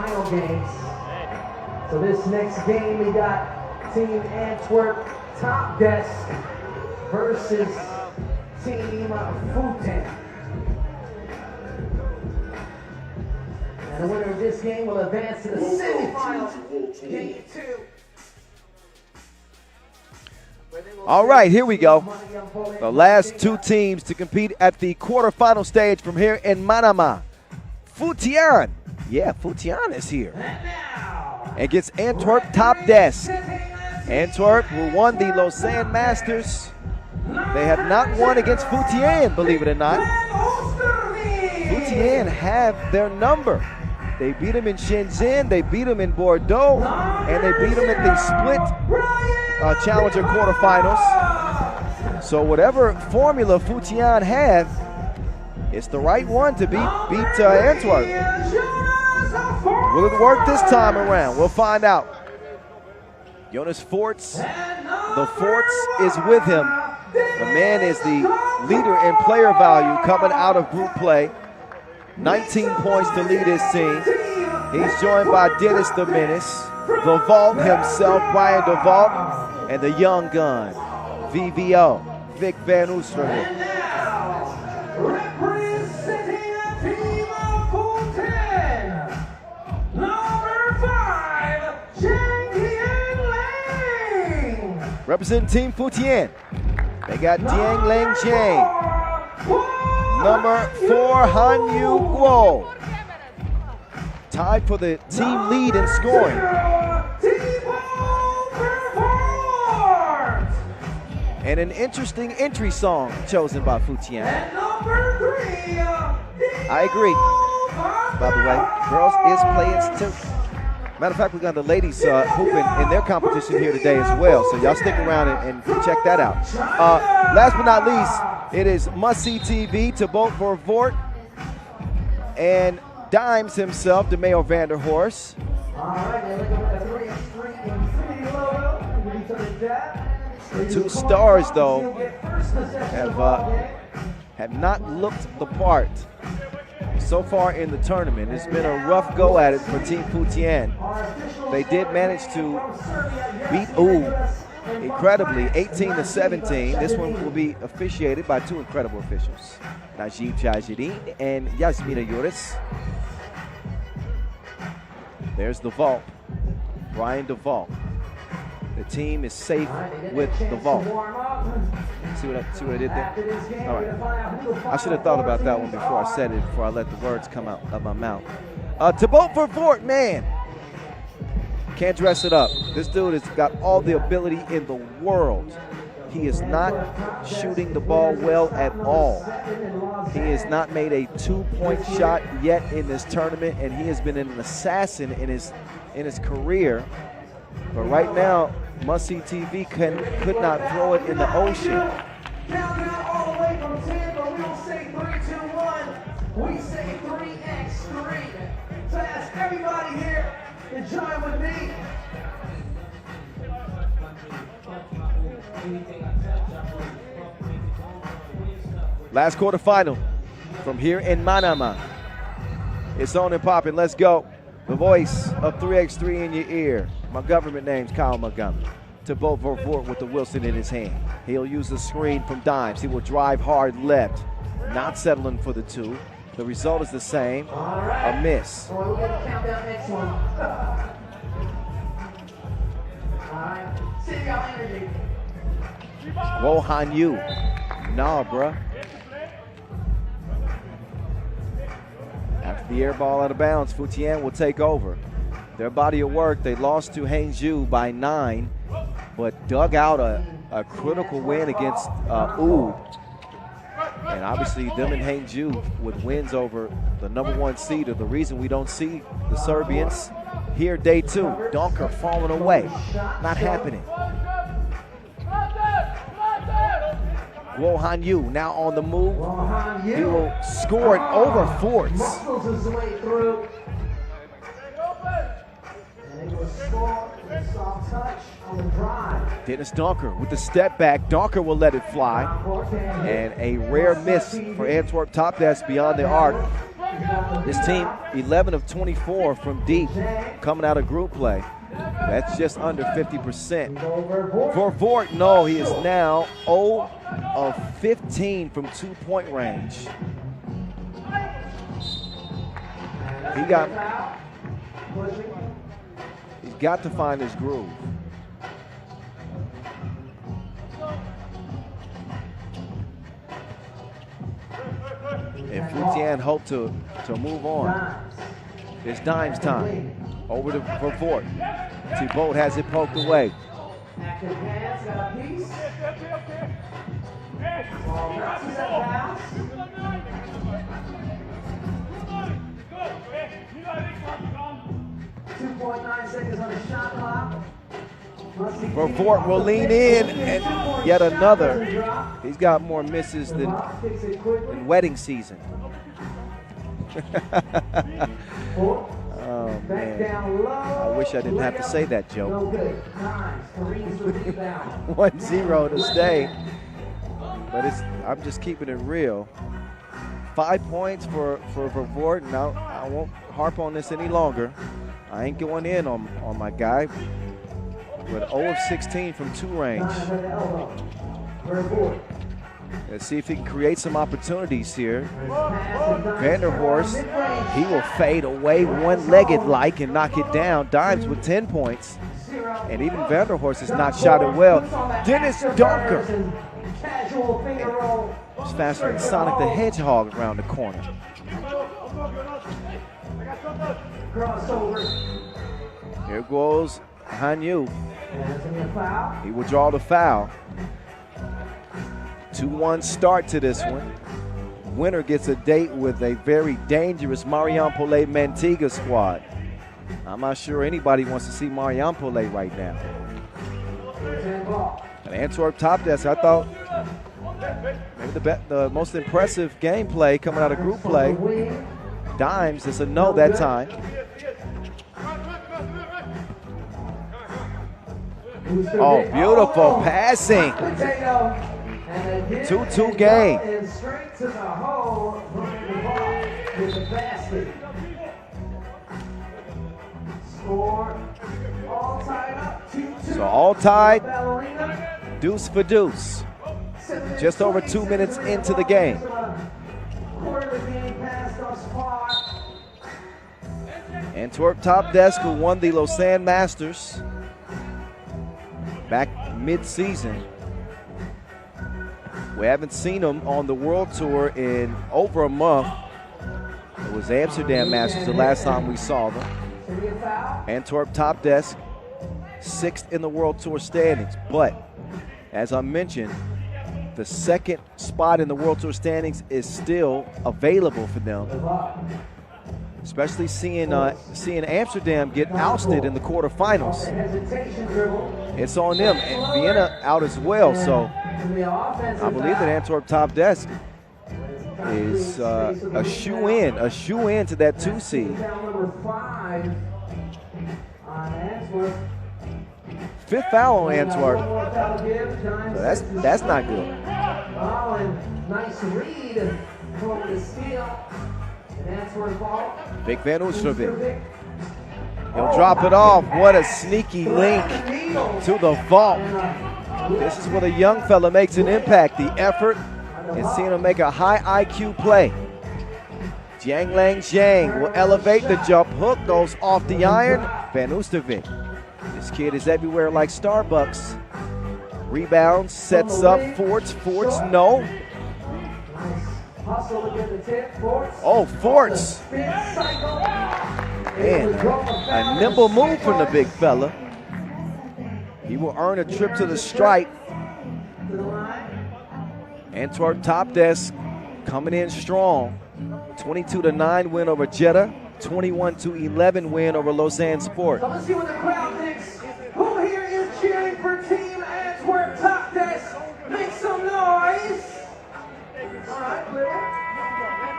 So this next game, we got Team Antwerp TOPdesk versus Team Futian. And the winner of this game will advance to the semifinals. Game 2. All right, here we go. The last two teams to compete at the quarterfinal stage from here in Manama. Futian. Yeah, Futian is here. Against Antwerp TOPdesk. Antwerp, who won the Lausanne Masters. They have not won against Futian, believe it or not. Futian have their number. They beat them in Shenzhen, they beat them in Bordeaux, and they beat them at the split Challenger quarterfinals. So whatever formula Futian have, it's the right one to beat Antwerp. Will it work this time around? We'll find out. Jonas Forts, the Forts is with him. The man is the leader in player value coming out of group play. 19 points to lead his team. He's joined by Dennis the Menace, the Vault himself, Brian the Vault, and the young gun, VVO, Vic Van Oosterhoek. Representing the team of Futian, number 5, Jiang Lang. Representing Team Futian, they got Jiang Lang Chang. Number 4, Han Yu Guo. Tied for the team lead in scoring. And an interesting entry song chosen by Futian. I agree. By the way, girls is playing too. Matter of fact, we got the ladies hooping in their competition here today as well. So y'all stick around and check that out. Last but not least, it is must-see TV to vote for Vort and Dimes himself, DeMeo Vanderhorst. The two stars, though, have not looked the part so far in the tournament. It's been a rough go at it for Team Futian. They did manage to beat incredibly, 18-17. This one will be officiated by two incredible officials, Najib Chajirin and Yasmina Yuris. There's the Vault, Brian DeVault. The team is safe with the Vault. See what I did there? All right. I should have thought about that one before I said it, before I let the words come out of my mouth. To vote for Vort, man. Can't dress it up. This dude has got all the ability in the world. He is not shooting the ball well at all. He has not made a 2-point shot yet in this tournament, and he has been an assassin in his career. But right now, must-see TV could not throw it in the ocean. Countdown all the way from 10, but we don't say 3, 2, 1. We say 3x3. So that's everybody here Enjoy it with me. Last quarterfinal from here in Manama. It's on and popping. Let's go. The voice of 3x3 in your ear. My government name's Kyle Montgomery. To Bo Vervoort with the Wilson in his hand. He'll use the screen from Dimes. He will drive hard left, not settling for the two. The result is the same, a miss. All right, we're gonna count down next one. All right, see y'all energy. Wo Han Yu. Nah, bruh. After the air ball out of bounds, Futian will take over. Their body of work, they lost to Hangzhou by 9, but dug out a critical win against Ub. And obviously them and Hangzhou with wins over the #1 seed are the reason we don't see the Serbians here day 2. Donker falling away, not happening. Wo Han Yu now on the move. He will score it over Forts. Muscles his way through. And he will score with a soft touch on the drive. Dennis Donker with the step back. Donker will let it fly. And a rare miss for Antwerp TOPdesk beyond the arc. This team 11 of 24 from deep coming out of group play. That's just under 50%. Vervoort, no, he is now 0 of 15 from 2-point range. He's got to find his groove. And Futian hope to move on. It's Dimes time. Over to Vervoort. Thibault has it poked away. Active hands, got a piece. Ball bounces at pass. 2.9 seconds on the shot clock. Vervoort will lean in, and yet another. He's got more misses than wedding season. Oh, man. I wish I didn't have to say that joke. 1-0 to stay. But I'm just keeping it real. 5 points for Vervoort. Now I won't harp on this any longer. I ain't going in on my guy. But 0 of 16 from 2 range. Let's see if he can create some opportunities here. Vanderhorst, he will fade away one-legged like and knock it down. Dimes with 10 points. And even Vanderhorst has not shot it well. Dennis Donker. It's faster than Sonic the Hedgehog around the corner. Here goes Han Yu. He will draw the foul. 2-1 start to this one. Winner gets a date with a very dangerous Marijampole Mantinga squad. I'm not sure anybody wants to see Marijampole right now. And Antwerp TOPdesk, I thought maybe the most impressive gameplay coming out of group play. Dimes, it's a no that time. Oh, beautiful passing. 2-2 game. So all tied, deuce for deuce. Just over 2 minutes into the game. Antwerp TOPdesk, who won the Lausanne Masters back mid-season. We haven't seen them on the World Tour in over a month. It was Amsterdam Masters the last time we saw them. Antwerp TOPdesk, 6th in the World Tour standings. But, as I mentioned, the 2nd spot in the World Tour standings is still available for them. Especially seeing Amsterdam get ousted in the quarterfinals. It's on them. And Vienna out as well. So I believe that Antwerp TOPdesk is a shoe-in to that 2 seed. On Antwerp. 5th foul on Antwerp. One more foul give. Giants So that's not good. Oh, and nice read and over the steal. And Antwerp ball. Vic Van Oosterbeek. He'll drop it off. What a sneaky link to the vault. This is where the young fella makes an impact. The effort and seeing him make a high IQ play. Jiang Lang Zhang will elevate the jump hook, goes off the iron. Van Oosterbeek. This kid is everywhere like Starbucks. Rebounds, sets up, Forts, no. Oh, Forts. Man, a nimble move from the big fella. He will earn a trip to the stripe. Antwerp TOPdesk coming in strong. 22-9 win over Jeddah. 21-11 win over Lausanne Sport. So let's see what the crowd thinks. Who here is cheering for Team Antwerp TOPdesk? Make some noise. All right, clear.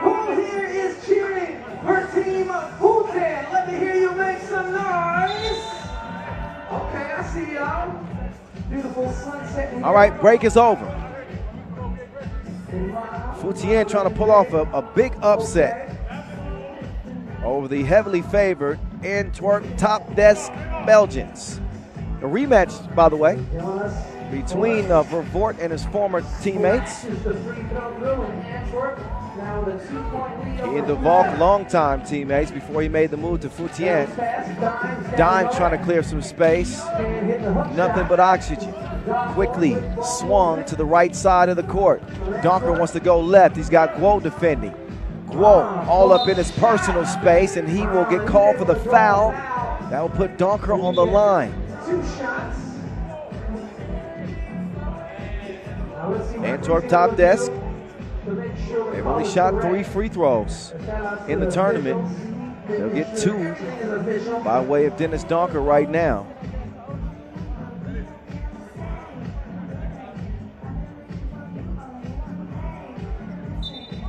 Who here is cheering for Team Futian? Let me hear you make some noise. Okay, I see y'all. Beautiful sunset. All right, break is over. Futian trying to pull off a big upset over the heavily favored Antwerp TOPdesk Belgians. A rematch, by the way, between Vervoort and his former teammates. He and De Valk, longtime teammates before he made the move to Futian. Dime trying to clear some space. Nothing but oxygen. Quickly swung to the right side of the court. Donker wants to go left. He's got Guo defending. Guo all up in his personal space, and he will get called for the foul. That will put Donker on the line. Antwerp TOPdesk. They've only shot 3 free throws in the tournament. They'll get 2 by way of Dennis Donker right now.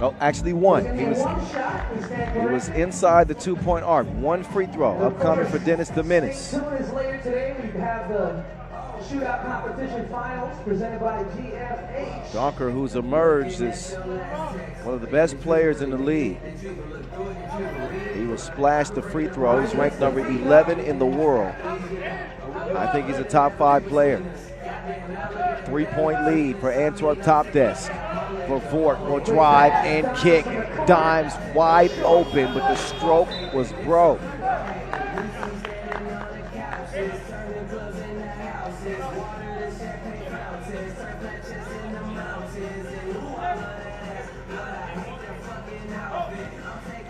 No, actually 1. He was inside the 2-point arc. 1 free throw upcoming for Dennis the Menace. 2 minutes later today, we have the shootout competition finals presented by GFH. Donker, who's emerged as one of the best players in the league. He will splash the free throw. He's ranked number 11 in the world. I think he's a top 5 player. 3-point lead for Antwerp TOPdesk. Vervoort will drive and kick. Dimes wide open, but the stroke was broke.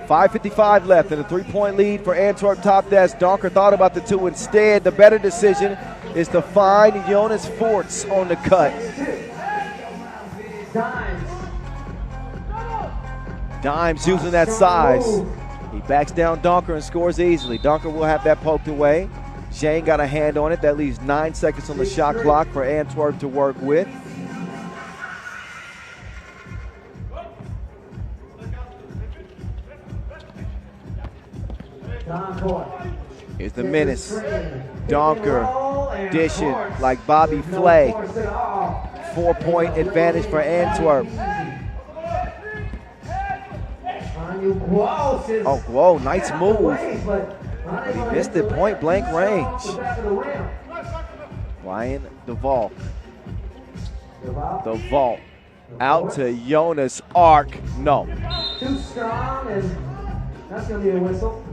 .555 left and a 3-point lead for Antwerp TOPdesk. Donker thought about the 2 instead. The better decision is to find Jonas Forts on the cut. Dimes using that size. He backs down Donker and scores easily. Donker will have that poked away. Zhang got a hand on it. That leaves 9 seconds on the shot clock for Antwerp to work with. Here's the Menace. Donker dishing like Bobby Flay. 4-point advantage for Antwerp. Oh, Guo, nice move. But he missed it point blank range. Ryan De Valk. The vault out to Jonas Ark. No. Too strong, and that's going to be a whistle.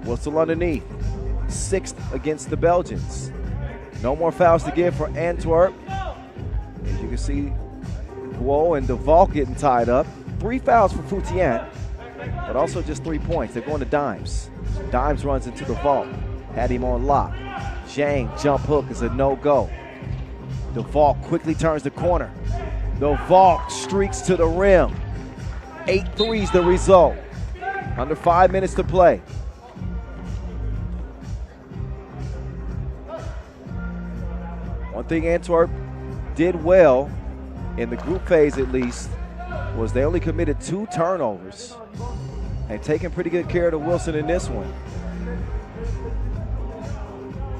Whistle underneath. 6th against the Belgians. No more fouls to give for Antwerp. As you can see, Guo and De Valk getting tied up. 3 fouls for Futian, but also just 3 points. They're going to Dimes. Dimes runs into the vault. Had him on lock. Zhang jump hook is a no-go. De Valk quickly turns the corner. De Valk streaks to the rim. 8 threes the result. Under 5 minutes to play. One thing Antwerp did well, in the group phase at least, was they only committed 2 turnovers and taking pretty good care of the Wilson in this one.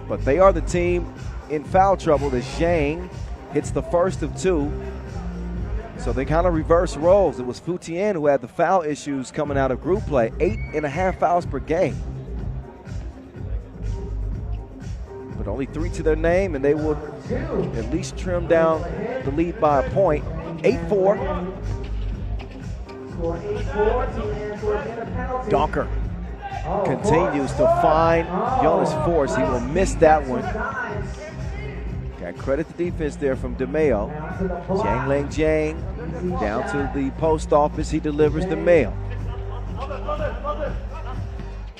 But they are the team in foul trouble as Zhang hits the first of two. So they kind of reverse roles. It was Futian who had the foul issues coming out of group play, 8.5 fouls per game. But only 3 to their name, and they will at least trim down the lead by a point. 8-4. Donker continues to find Jonas Force. He will miss that one. Got credit the defense there from DeMeo. Jiang Lang Jiang down to the post office. He delivers the mail.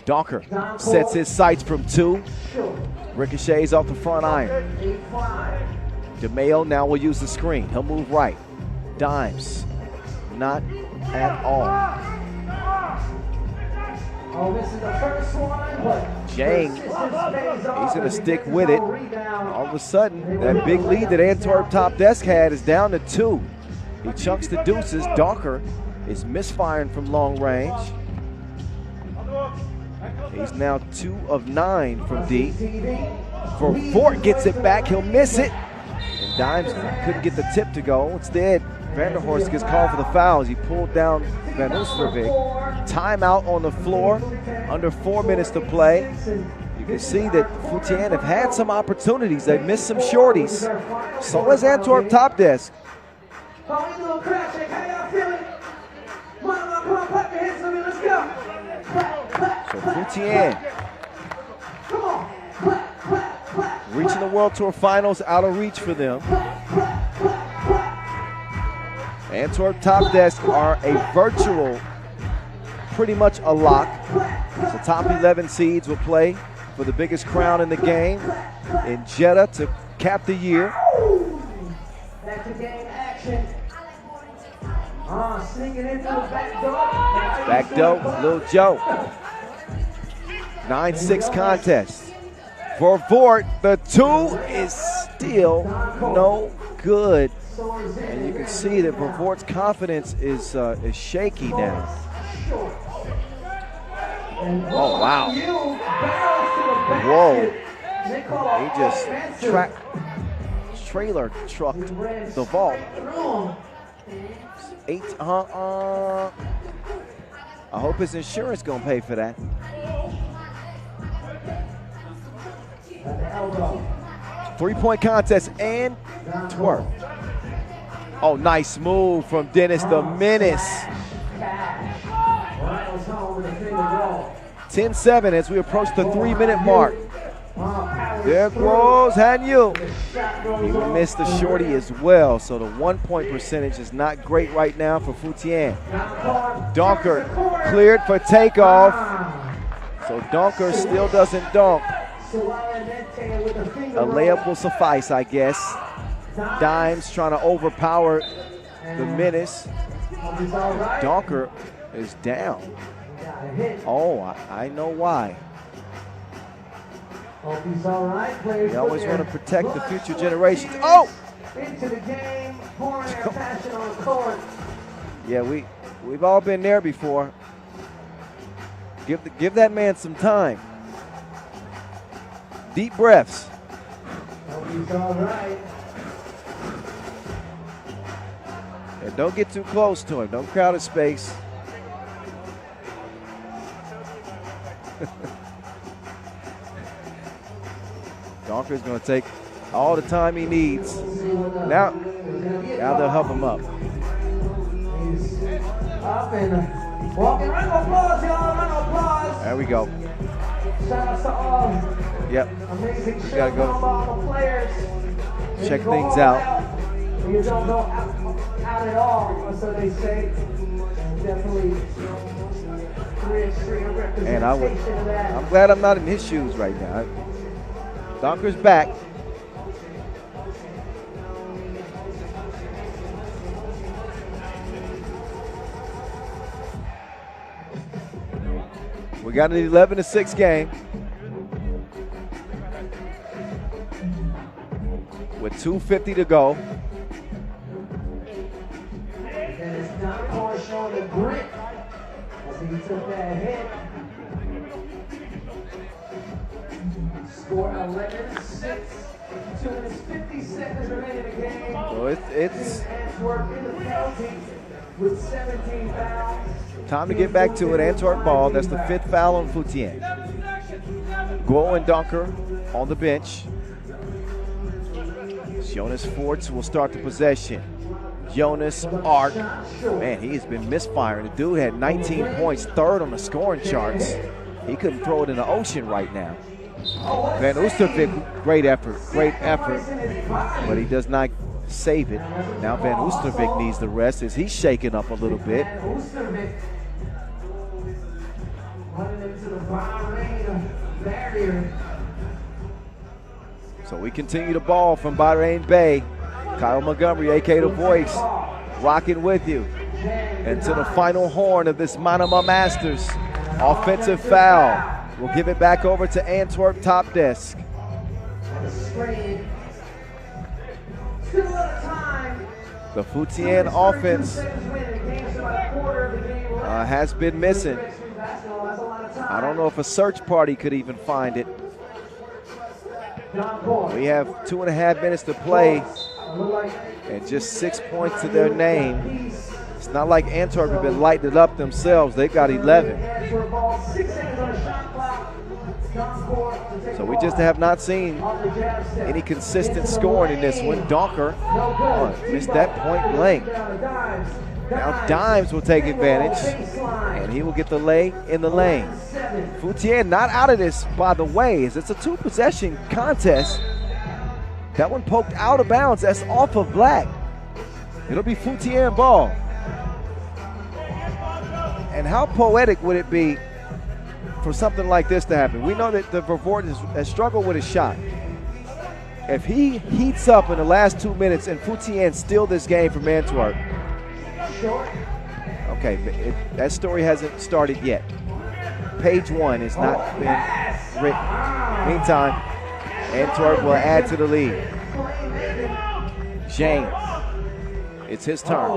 Donker sets his sights from 2. Ricochets off the front iron. DeMeo now will use the screen. He'll move right. Dimes. Not at all. Jiang, he's going to stick with it. All of a sudden, that big lead that Antwerp TOPdesk had is down to 2. He chunks the deuces. Donker is misfiring from long range. He's now 2 of 9 from deep. Vervoort gets it back. He'll miss it. And Dimes couldn't get the tip to go. Instead, Vanderhorst gets called for the fouls. He pulled down Van Oostervik. Timeout on the floor. Under 4 minutes to play. You can see that Futian have had some opportunities. They missed some shorties. So has Antwerp TOPdesk. So Futian reaching the World Tour Finals, out of reach for them. Antwerp TOPdesk are a virtual, pretty much a lock. So top 11 seeds will play for the biggest crown in the game in Jeddah to cap the year. Back to game action. Sneaking into the back door. Back door, Lil Joe. 9-6 contest. Vervoort, the 2 is still no good. And you can see that Vervoort's confidence is shaky now. Oh, wow. Whoa. He just trailer trucked the vault. 8, I hope his insurance gonna pay for that. Three-point contest and twerk. Oh, nice move from Dennis the Menace. 10-7 as we approach the 3-minute mark. There goes Hanyu. He missed the shorty as well, so the 1-point percentage is not great right now for Futian. Donker cleared for takeoff. So Donker still doesn't dunk. A layup will suffice, I guess. Dimes trying to overpower the Menace. Donker is down. Oh, I know why. Hope he's all right. Players, we always want to protect the future generations. Oh! Into the game, pouring their passion on the court. Yeah, we've all been there before. Give that man some time. Deep breaths. Hope he's all right. And don't get too close to him. Don't crowd his space. Donker's going to take all the time he needs. Now they'll help him up. He's up and walking. Round of applause, y'all. Round of applause. There we go. Shout out to all. Yep. Amazing We gotta go from all the players. check things out. You don't go out at all, so they say. Definitely 3x3 representation of that. I'm glad I'm not in his shoes right now. Donker's back. We got an 11-6 game with 2:50 to go. And it's Donker showing the grit as he took that hit. Score 11-6. 2 minutes 50 seconds remaining in the game. So it's Antwerp in the penalty with 17 fouls. time to get back to it. Antwerp ball. That's the 5th foul on Futian. Guo and Donker on the bench. Jonas Forts will start the possession. Jonas Ark. Man, he's been misfiring. The dude had 19 points, 3rd on the scoring charts. He couldn't throw it in the ocean right now. Van Oostervik, great effort, but he does not save it. Now Van Oostervik needs the rest as he's shaking up a little bit. Running into the Bahrain barrier. So we continue the ball from Bahrain Bay. Kyle Montgomery, a.k.a. The Voice, rocking with you. And to the final horn of this Manama Masters. Offensive foul. We'll give it back over to Antwerp TOPdesk. The Futian offense has been missing. I don't know if a search party could even find it. We have 2.5 minutes to play and just 6 points to their name. It's not like Antwerp have been lighting it up themselves. They've got 11. So we just have not seen any consistent scoring in this one. Donker missed that point blank. Now Dimes will take advantage, and he will get the lay in the lane. Futian not out of this, by the way, as it's a 2-possession contest. That one poked out of bounds. That's off of Black. It'll be Futian ball. And how poetic would it be for something like this to happen? We know that the Vervoort has struggled with his shot. If he heats up in the last 2 minutes and Futian steal this game from Antwerp, okay, that story hasn't started yet. Page 1 has not been written. Meantime, Antwerp will add to the lead. James, it's his turn.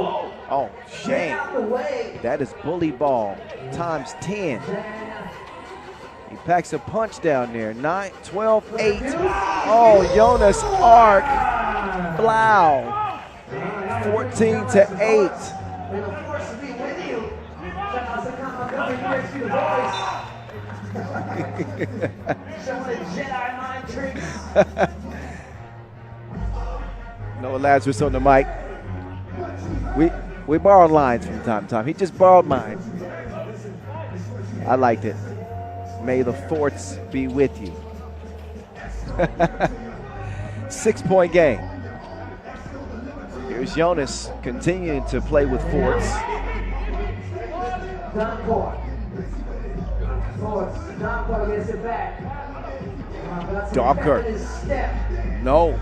Oh, Shane, that is bully ball times 10. He packs a punch down there. 9, 12, 8. Oh, Jonas Ark. Blau. 14-8. Noah Lazarus on the mic. We borrow lines from time to time. He just borrowed mine. I liked it. May the Forts be with you. 6-point game. Here's Jonas continuing to play with Forts. Docker. No.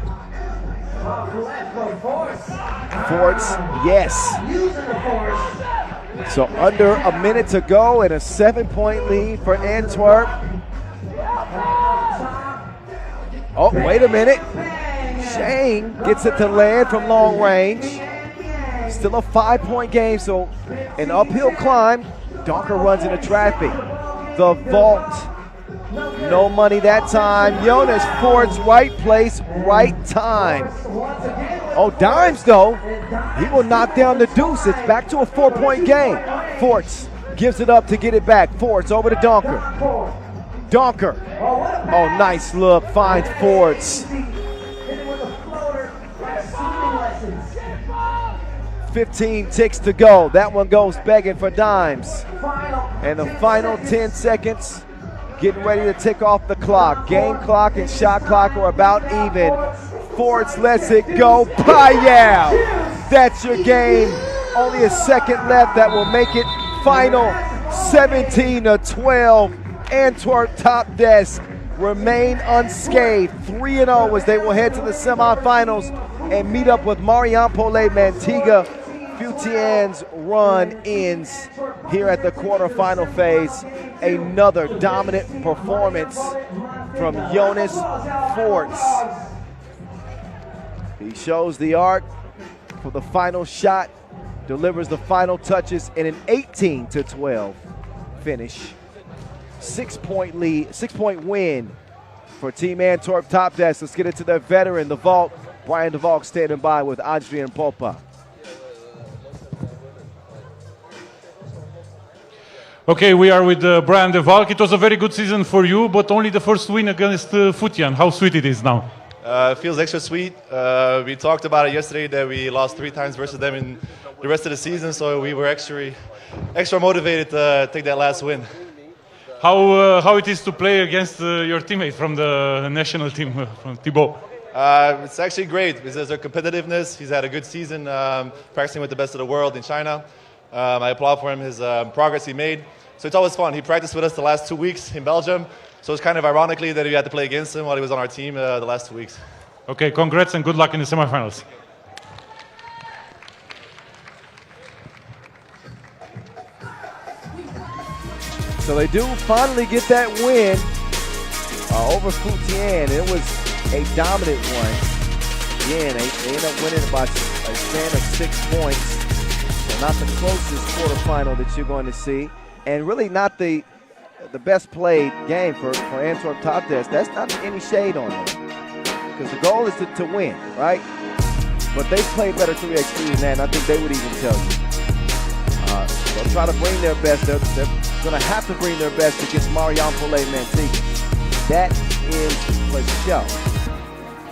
Forts, yes. So under a minute to go and a 7-point lead for Antwerp. Oh, wait a minute. Shane gets it to land from long range. Still a 5-point game, so an uphill climb. Donker runs into traffic. The vault. No money that time. Jonas Forts, right place, right time. Oh, Dimes, though. He will knock down the deuce. It's back to a 4-point game. Forts gives it up to get it back. Forts over to Donker. Donker. Oh, nice look. Finds Forts. 15 ticks to go. That one goes begging for Dimes. And the final 10 seconds. Getting ready to tick off the clock. Game clock and shot clock are about even. Forts lets it go. Payal! That's your game. Only a second left. That will make it final 17-12. Antwerp TOPdesk remain unscathed. 3-0 as they will head to the semifinals and meet up with Marijampole Mantinga. Futian's run ends here at the quarterfinal phase. Another dominant performance from Jonas Forts. He shows the arc for the final shot, delivers the final touches in an 18-12 finish. 6-point lead, 6-point win For Team Antwerp TOPdesk, let's get into their veteran, the Vault. Brian DeValk standing by with Adrian Popa. Okay, we are with Brian DeValk. It was a very good season for you, but only the first win against Futian. How sweet it is now? It feels extra sweet. We talked about it yesterday that we lost 3 times versus them in the rest of the season, so we were extra motivated to take that last win. How it is to play against your teammate from the national team, from Thibaut? It's actually great because there's a competitiveness. He's had a good season practicing with the best of the world in China. I applaud for him, his progress he made. So it's always fun. He practiced with us the last 2 weeks in Belgium. So it's kind of ironically that we had to play against him while he was on our team the last 2 weeks. Okay, congrats and good luck in the semifinals. So they do finally get that win over Futian. It was a dominant one. Again, they end up winning by a span of 6 points. So not the closest quarterfinal that you're going to see. And really not the best played game for Antwerp TOPdesk. That's not any shade on them. Because the goal is to win, right? But they played better 3x3 than that, and I think they would even tell you. They'll try to bring their best. They're going to have to bring their best against Marijampole Mantinga. That is for show.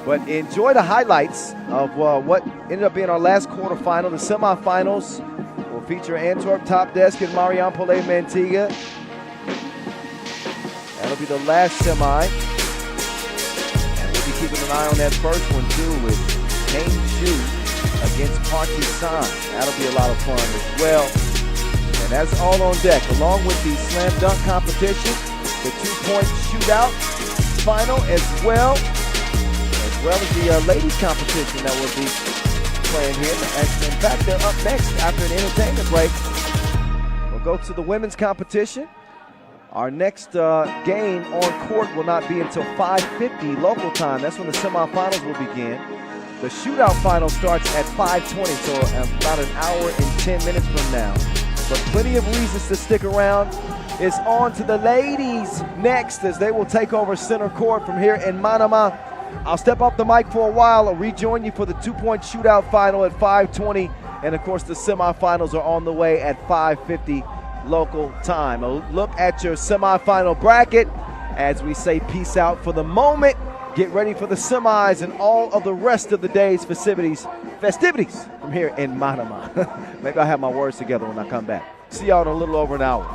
But enjoy the highlights of what ended up being our last quarterfinal. The semifinals will feature Antwerp TOPdesk and Marijampole Mantinga. That'll be the last semi. And we'll be keeping an eye on that first one too with Hangzhou against Partizan. That'll be a lot of fun as well. And that's all on deck, along with the slam dunk competition, the 2-point shootout final as well as the ladies competition that will be playing here. In fact, they're up next after an entertainment break. We'll go to the women's competition. Our next game on court will not be until 5:50 local time. That's when the semifinals will begin. The shootout final starts at 5:20, so about an hour and 10 minutes from now. But plenty of reasons to stick around. It's on to the ladies next as they will take over center court from here in Manama. I'll step off the mic for a while. I'll rejoin you for the 2-point shootout final at 5:20. And of course, the semifinals are on the way at 5:50 local time. A look at your semifinal bracket as we say peace out for the moment. Get ready for the semis and all of the rest of the day's festivities from here in Manama. Maybe I'll have my words together when I come back. See y'all in a little over an hour.